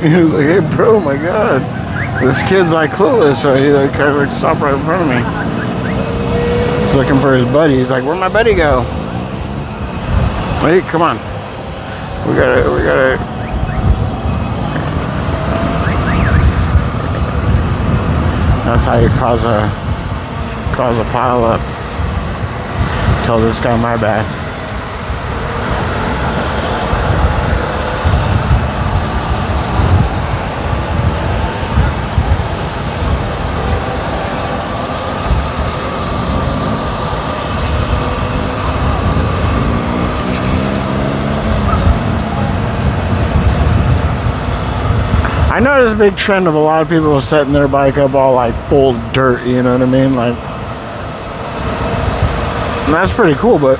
A: He was like, hey bro, my god, this kid's like clueless, so he like kind of like stopped right in front of me. He's looking for his buddy. He's like, where'd my buddy go? Wait, come on. We gotta. That's how you cause a pile up. Tell this guy my bad. I noticed a big trend of a lot of people setting their bike up all like full dirt, you know what I mean? Like, and that's pretty cool, but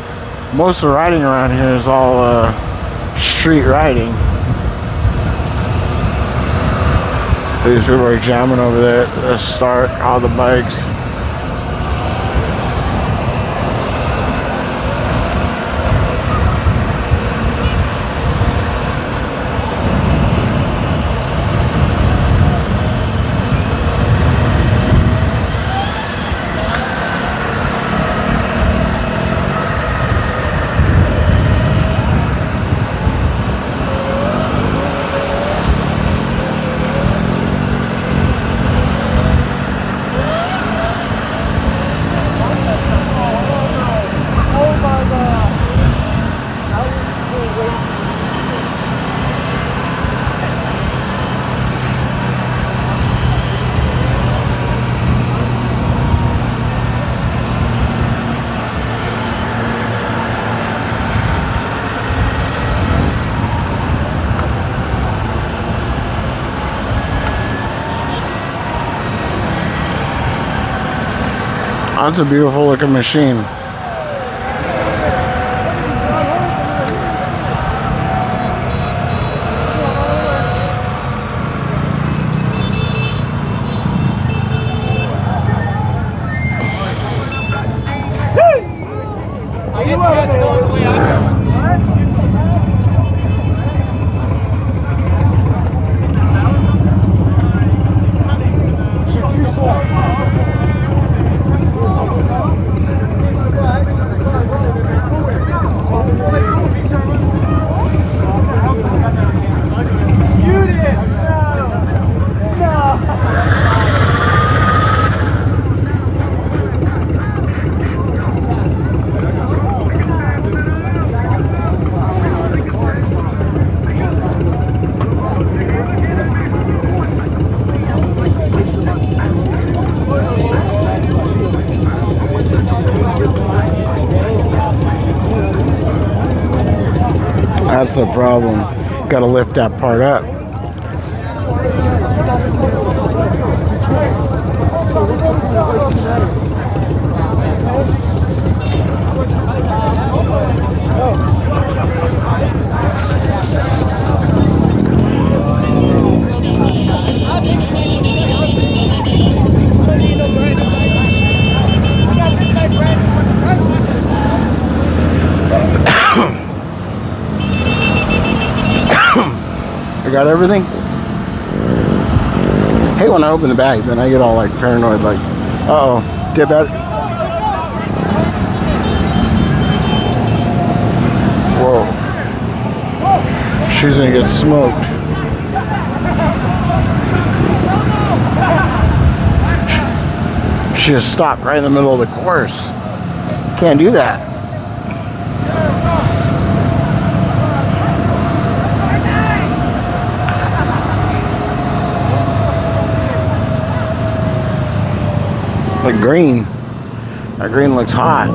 A: most of the riding around here is all street riding. These people are jamming over there to start all the bikes. That's a beautiful looking machine. That's the problem. Got to lift that part up. that everything? I hate when I open the bag, then I get all like paranoid, like, uh-oh, dip out. Whoa. She's gonna get smoked. She just stopped right in the middle of the course. Can't do that. Like green. That green looks hot.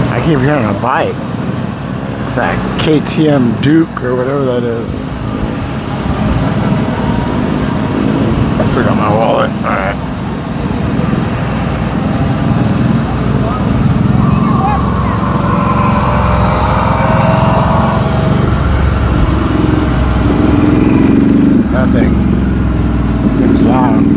A: I keep hearing a bike. It's that KTM Duke or whatever that is. I still got my wallet. Alright. That thing is loud.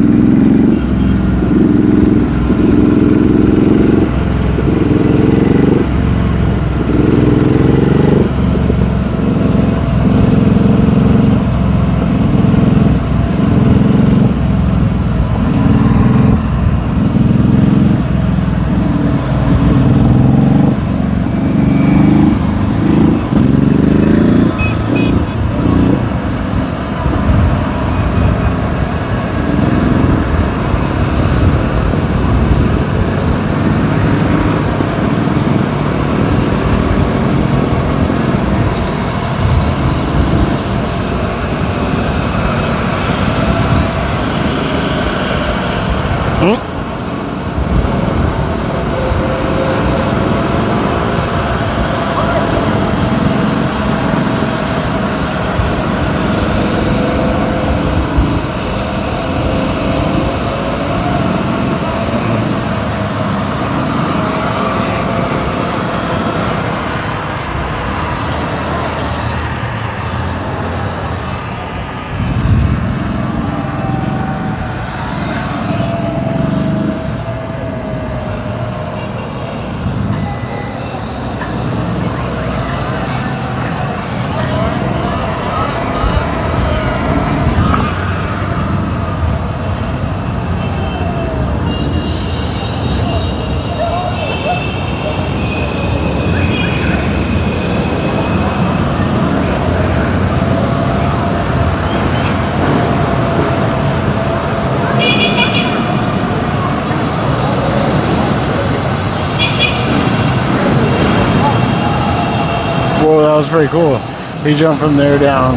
A: Whoa, that was pretty cool. He jumped from there down.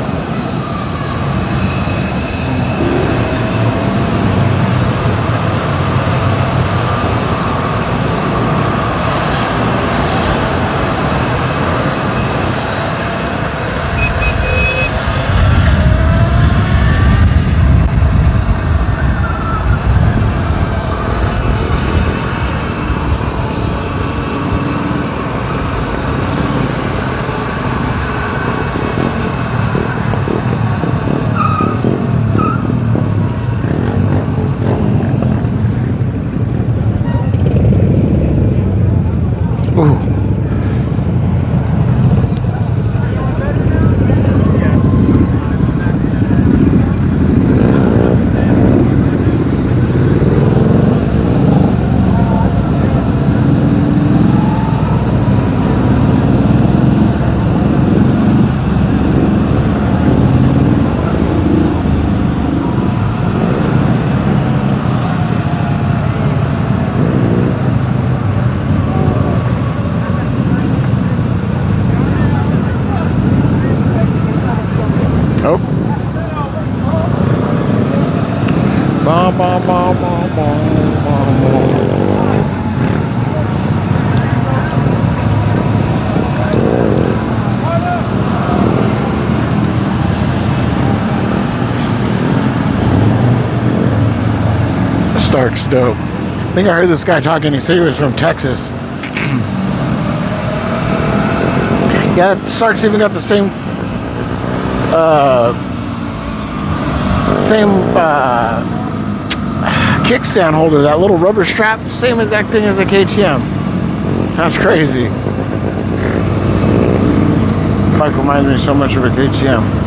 A: Bum, bum, bum, bum, bum, bum, bum. Stark's dope. I think I heard this guy talking. He said he was from Texas. Yeah, Stark's even got the same kickstand holder, that little rubber strap, same exact thing as the KTM. That's crazy. Bike reminds me so much of a KTM.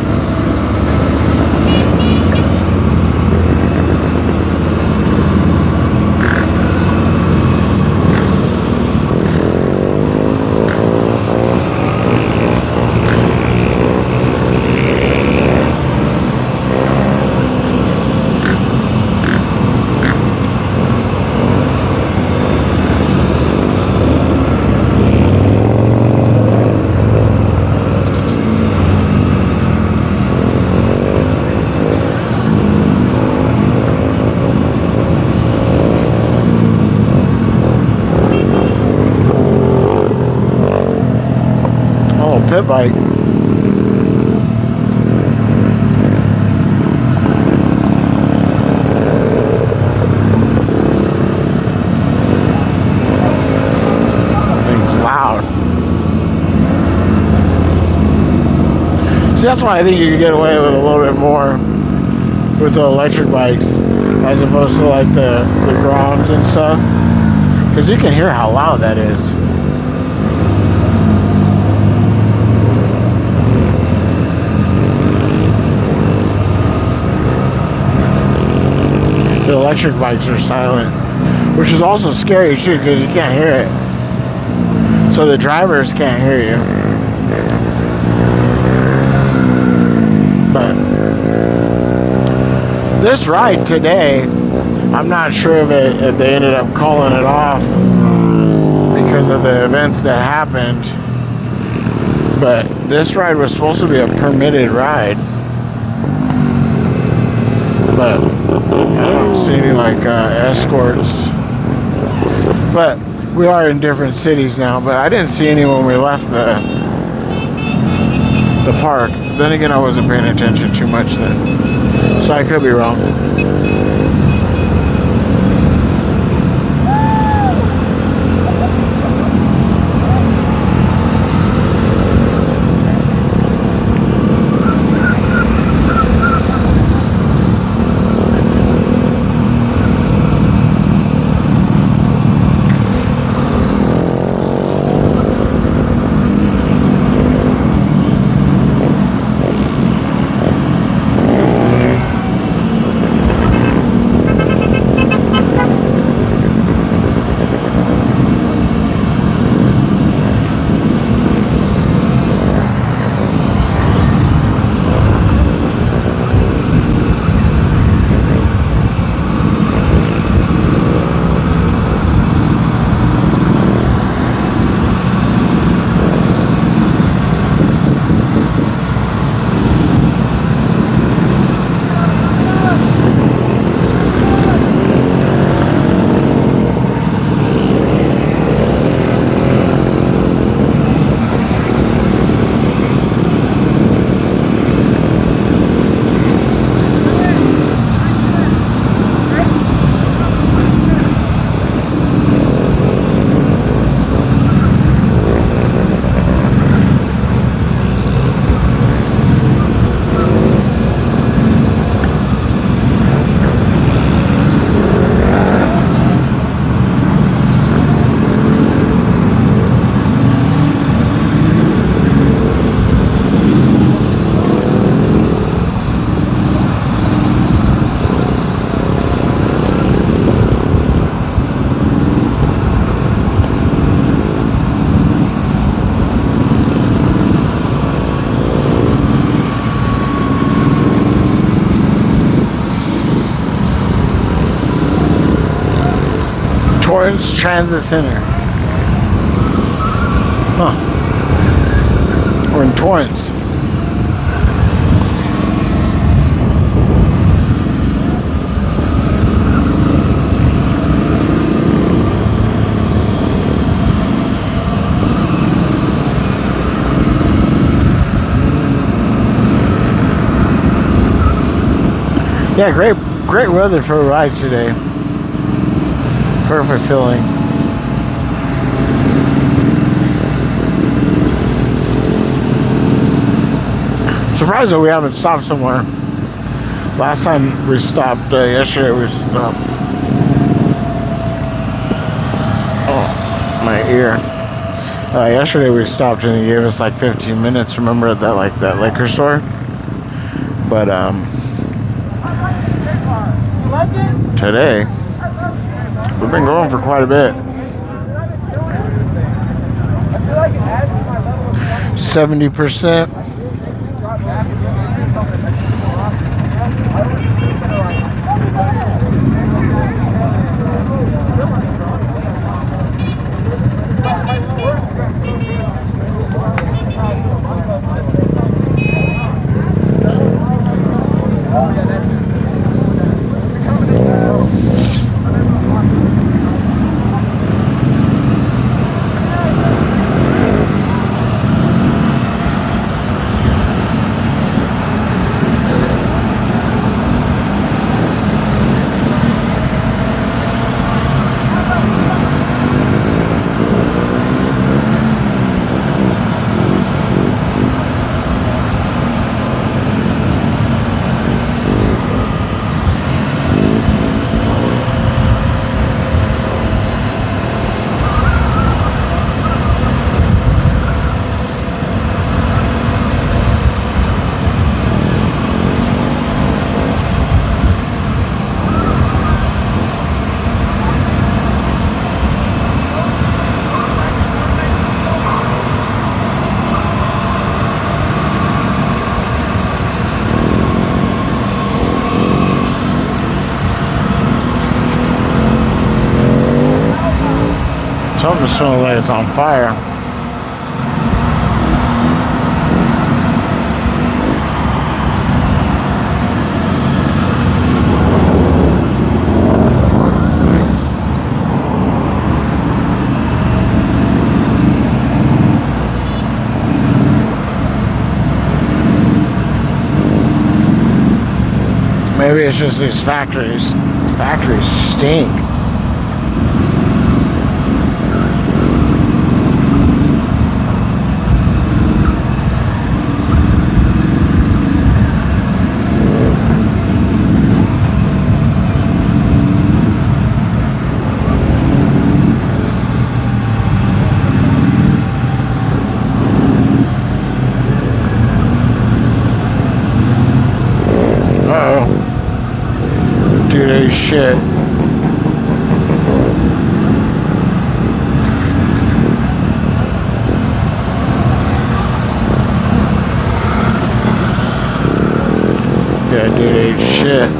A: Pit bike. Thing's loud. See, that's why I think you can get away with a little bit more with the electric bikes as opposed to like the Groms and stuff, because you can hear how loud that is. The electric bikes are silent, which is also scary too, because you can't hear it. So the drivers can't hear you. But this ride today, I'm not sure if they ended up calling it off because of the events that happened. But this ride was supposed to be a permitted ride. But I don't see any like escorts. But we are in different cities now. But I didn't see any when we left the park. Then again, I wasn't paying attention too much then, so I could be wrong. Torrance Transit Center. Huh. We're in Torrance. Yeah, great weather for a ride today. Perfect feeling. Surprised that we haven't stopped somewhere. Last time we stopped, yesterday we stopped. Oh, my ear. Yesterday we stopped and he gave us like 15 minutes. Remember at that liquor store? But today we've been going for quite a bit. 70%. Something smells like it's on fire. Maybe it's just these factories. Factories stink. Shit. Yeah, dude ate shit.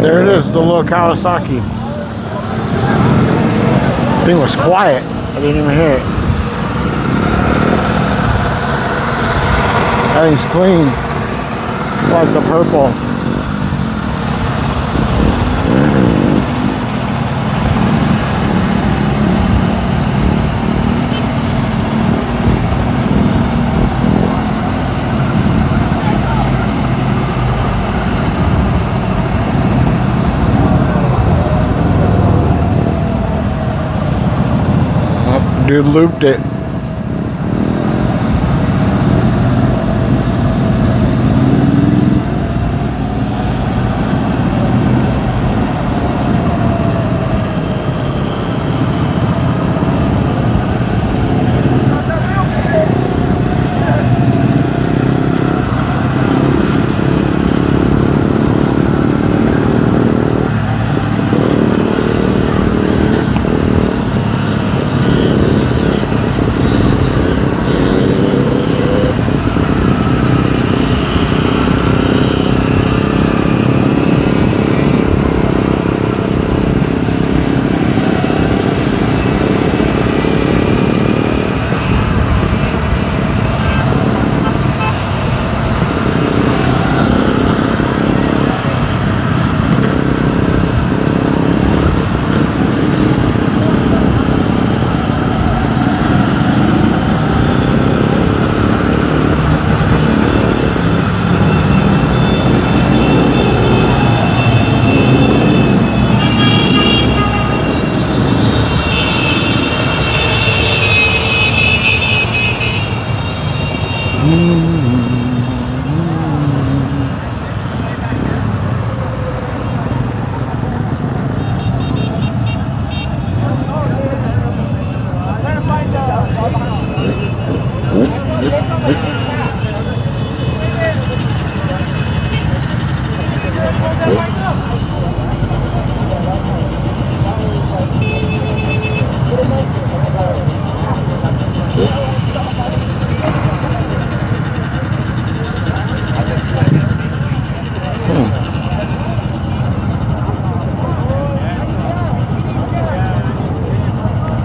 A: There it is, the little Kawasaki. Thing was quiet. I didn't even hear it. That thing's clean. Like the purple. Dude looped it.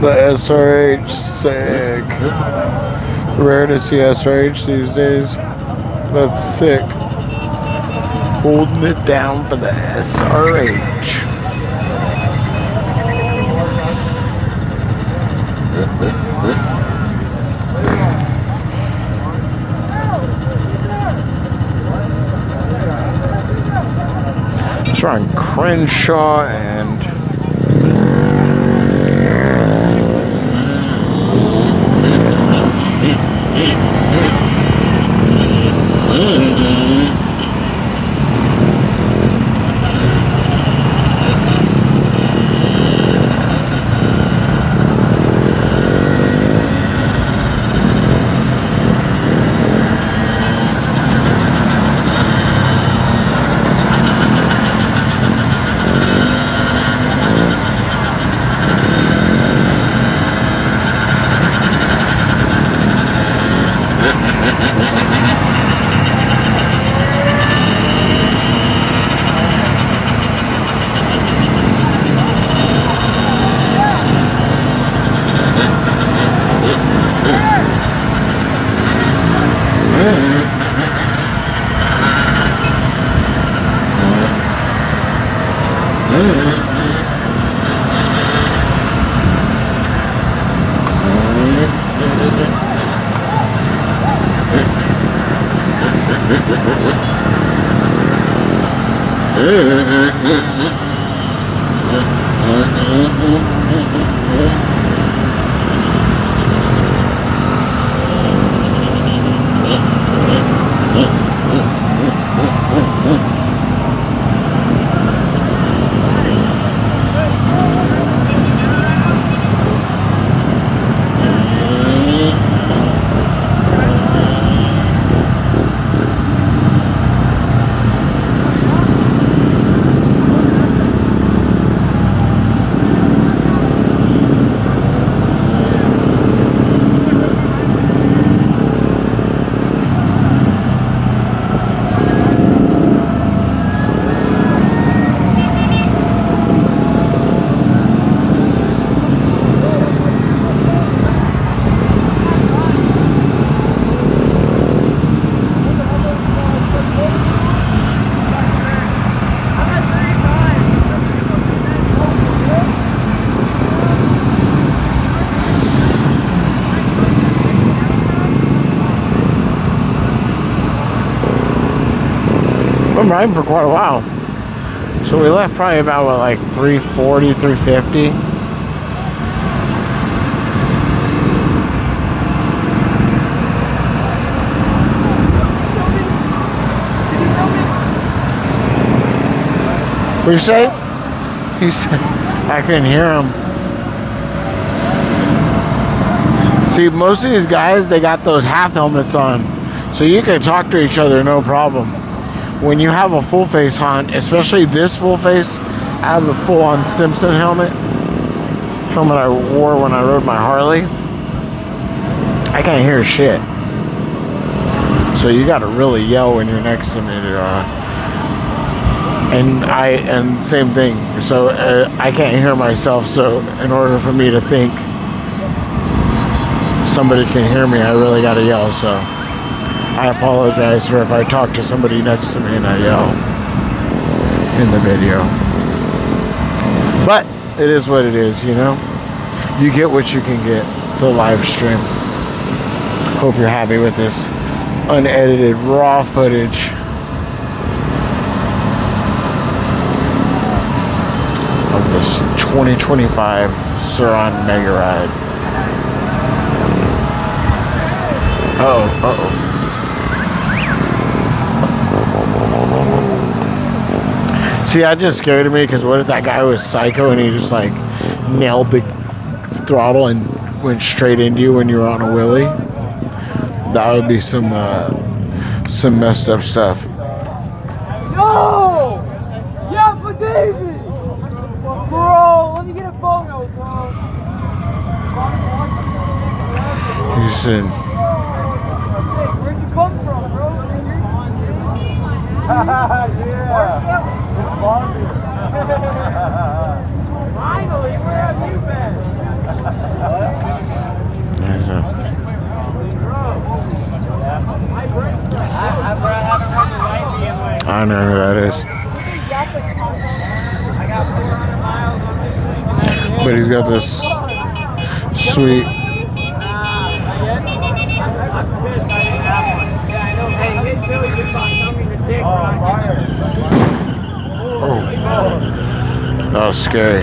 A: The SRH, sick. Rare to see SRH these days. That's sick. Holding it down for the SRH. Trying Crenshaw and been riding for quite a while. So we left probably about what, like 340, 350. What you say? He said, I couldn't hear him. See, most of these guys, they got those half helmets on. So you can talk to each other, no problem. When you have a full face on, especially this full face, I have the full on Simpson helmet I wore when I rode my Harley. I can't hear shit. So you gotta really yell when you're next to me. And same thing. So I can't hear myself. So in order for me to think somebody can hear me, I really gotta yell. So I apologize for if I talk to somebody next to me and I yell in the video. But it is what it is, you know? You get what you can get. It's a live stream. Hope you're happy with this unedited raw footage of this 2025 Surron Mega Ride. Uh-oh. See, that just scared me because what if that guy was psycho and he just like nailed the throttle and went straight into you when you were on a wheelie? That would be some messed up stuff.
C: Yo! Yeah, for David! Bro, let me get a photo, bro.
A: You said...
C: Where'd you come from, bro?
B: Yeah. It's
C: Finally, where have you been?
A: I know who that is. But he's got this sweet. Oh, that was scary.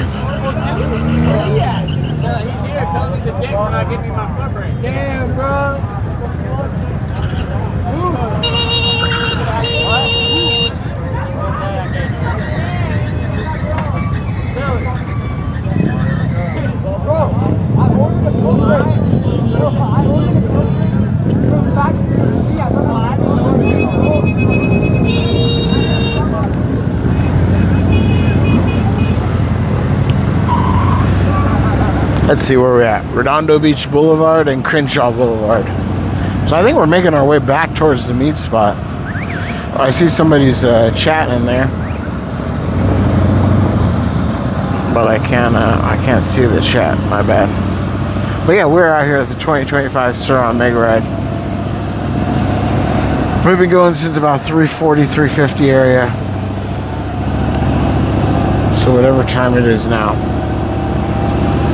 C: Damn, bro.
A: Let's see where we're at. Redondo Beach Boulevard and Crenshaw Boulevard. So I think we're making our way back towards the meet spot. I see somebody's chatting in there, but I can't see the chat. My bad. But yeah, we're out here at the 2025 Surron Mega Ride. We've been going since about 3:40, 3:50 area. So whatever time it is now.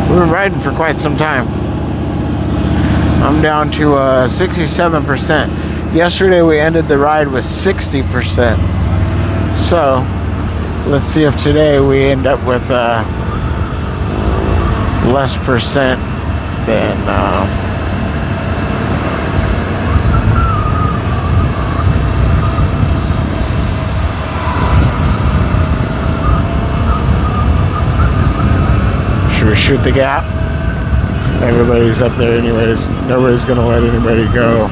A: We've been riding for quite some time. I'm down to 67%. Yesterday we ended the ride with 60%. So let's see if today we end up with less percent than should we shoot the gap? Everybody's up there anyways. Nobody's gonna let anybody go.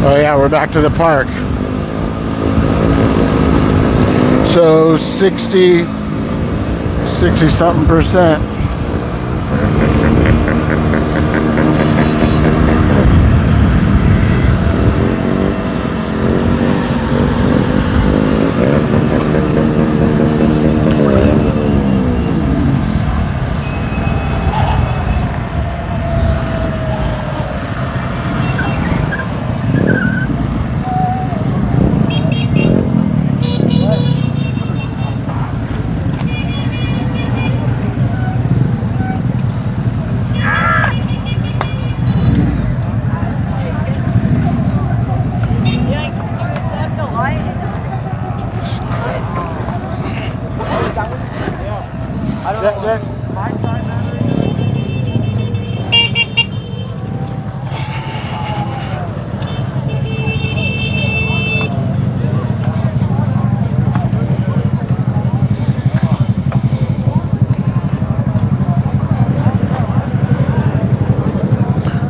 A: Oh yeah, we're back to the park. So 60 something percent.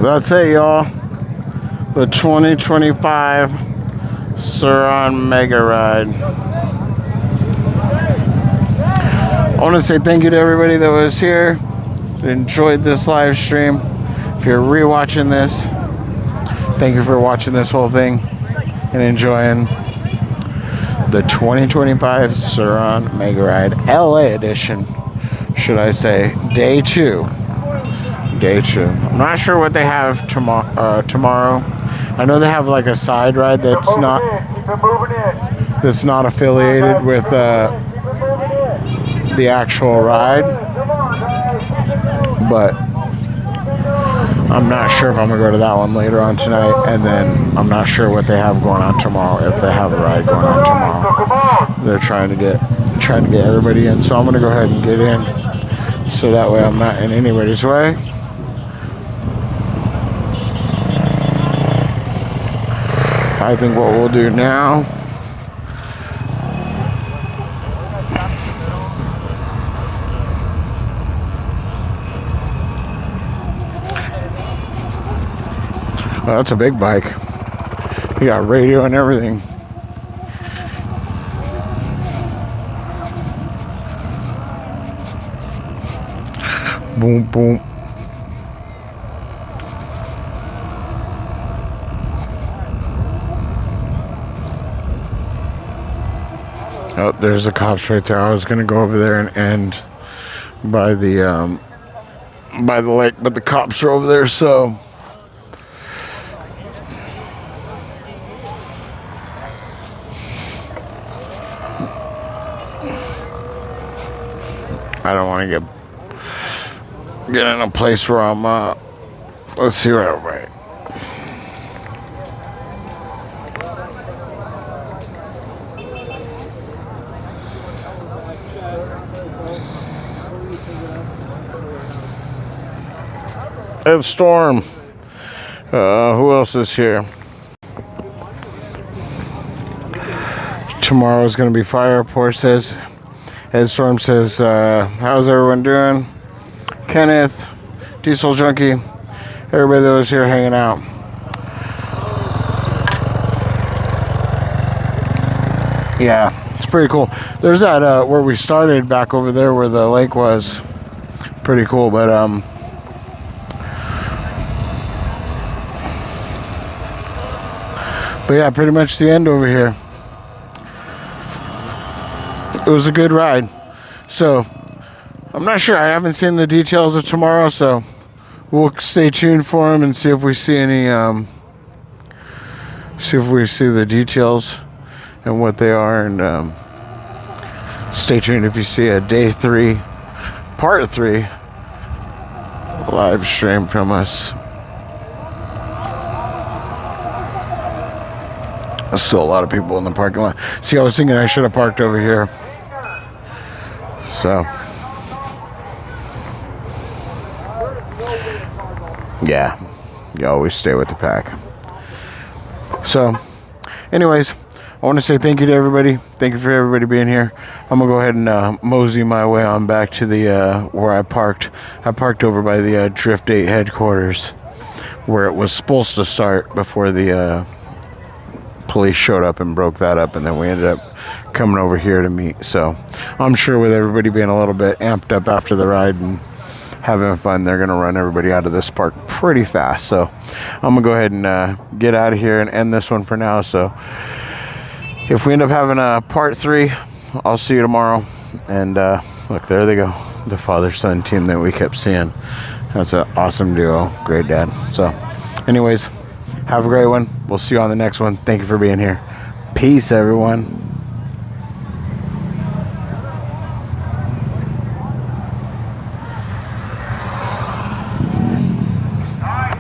A: That's it, y'all. The 2025 Surron Mega Ride. I want to say thank you to everybody that was here, enjoyed this live stream. If you're rewatching this, thank you for watching this whole thing and enjoying the 2025 Surron Mega Ride LA edition, should I say, day 2. Day 2. I'm not sure what they have tomorrow. I know they have like a side ride that's not affiliated with the actual ride, but I'm not sure if I'm gonna go to that one later on tonight, and then I'm not sure what they have going on tomorrow, if they have a ride going on tomorrow. They're trying to get everybody in, so I'm gonna go ahead and get in, so that way I'm not in anybody's way. I think what we'll do now, oh, that's a big bike. You got radio and everything. Boom, boom. Oh, there's the cops right there. I was gonna go over there and end by the lake, but the cops are over there, so I don't want to get in a place where I'm let's see right. It's Storm. Who else is here? Tomorrow's gonna be fire, Porsche says. Ed Storm says, how's everyone doing? Kenneth, Diesel Junkie, everybody that was here hanging out. Yeah, it's pretty cool. There's that where we started back over there where the lake was. Pretty cool, but yeah, pretty much the end over here. It was a good ride. So I'm not sure. I haven't seen the details of tomorrow, so we'll stay tuned for them and see if we see any the details and what they are, and stay tuned if you see a day 3 part 3 live stream from us. There's still a lot of people in the parking lot. See, I was thinking I should have parked over here. So, yeah, you always stay with the pack. So, anyways, I want to say thank you to everybody. Thank you for everybody being here. I'm gonna go ahead and mosey my way on back to the where I parked. I parked over by the Drift 8 headquarters, where it was supposed to start before the police showed up and broke that up, and then we ended up coming over here to meet. So I'm sure with everybody being a little bit amped up after the ride and having fun, they're gonna run everybody out of this park pretty fast. So I'm gonna go ahead and get out of here and end this one for now. So if we end up having a part 3, I'll see you tomorrow. And look, there they go, the father-son team that we kept seeing. That's an awesome duo. Great dad. So anyways, have a great one. We'll see you on the next one. Thank you for being here. Peace, everyone.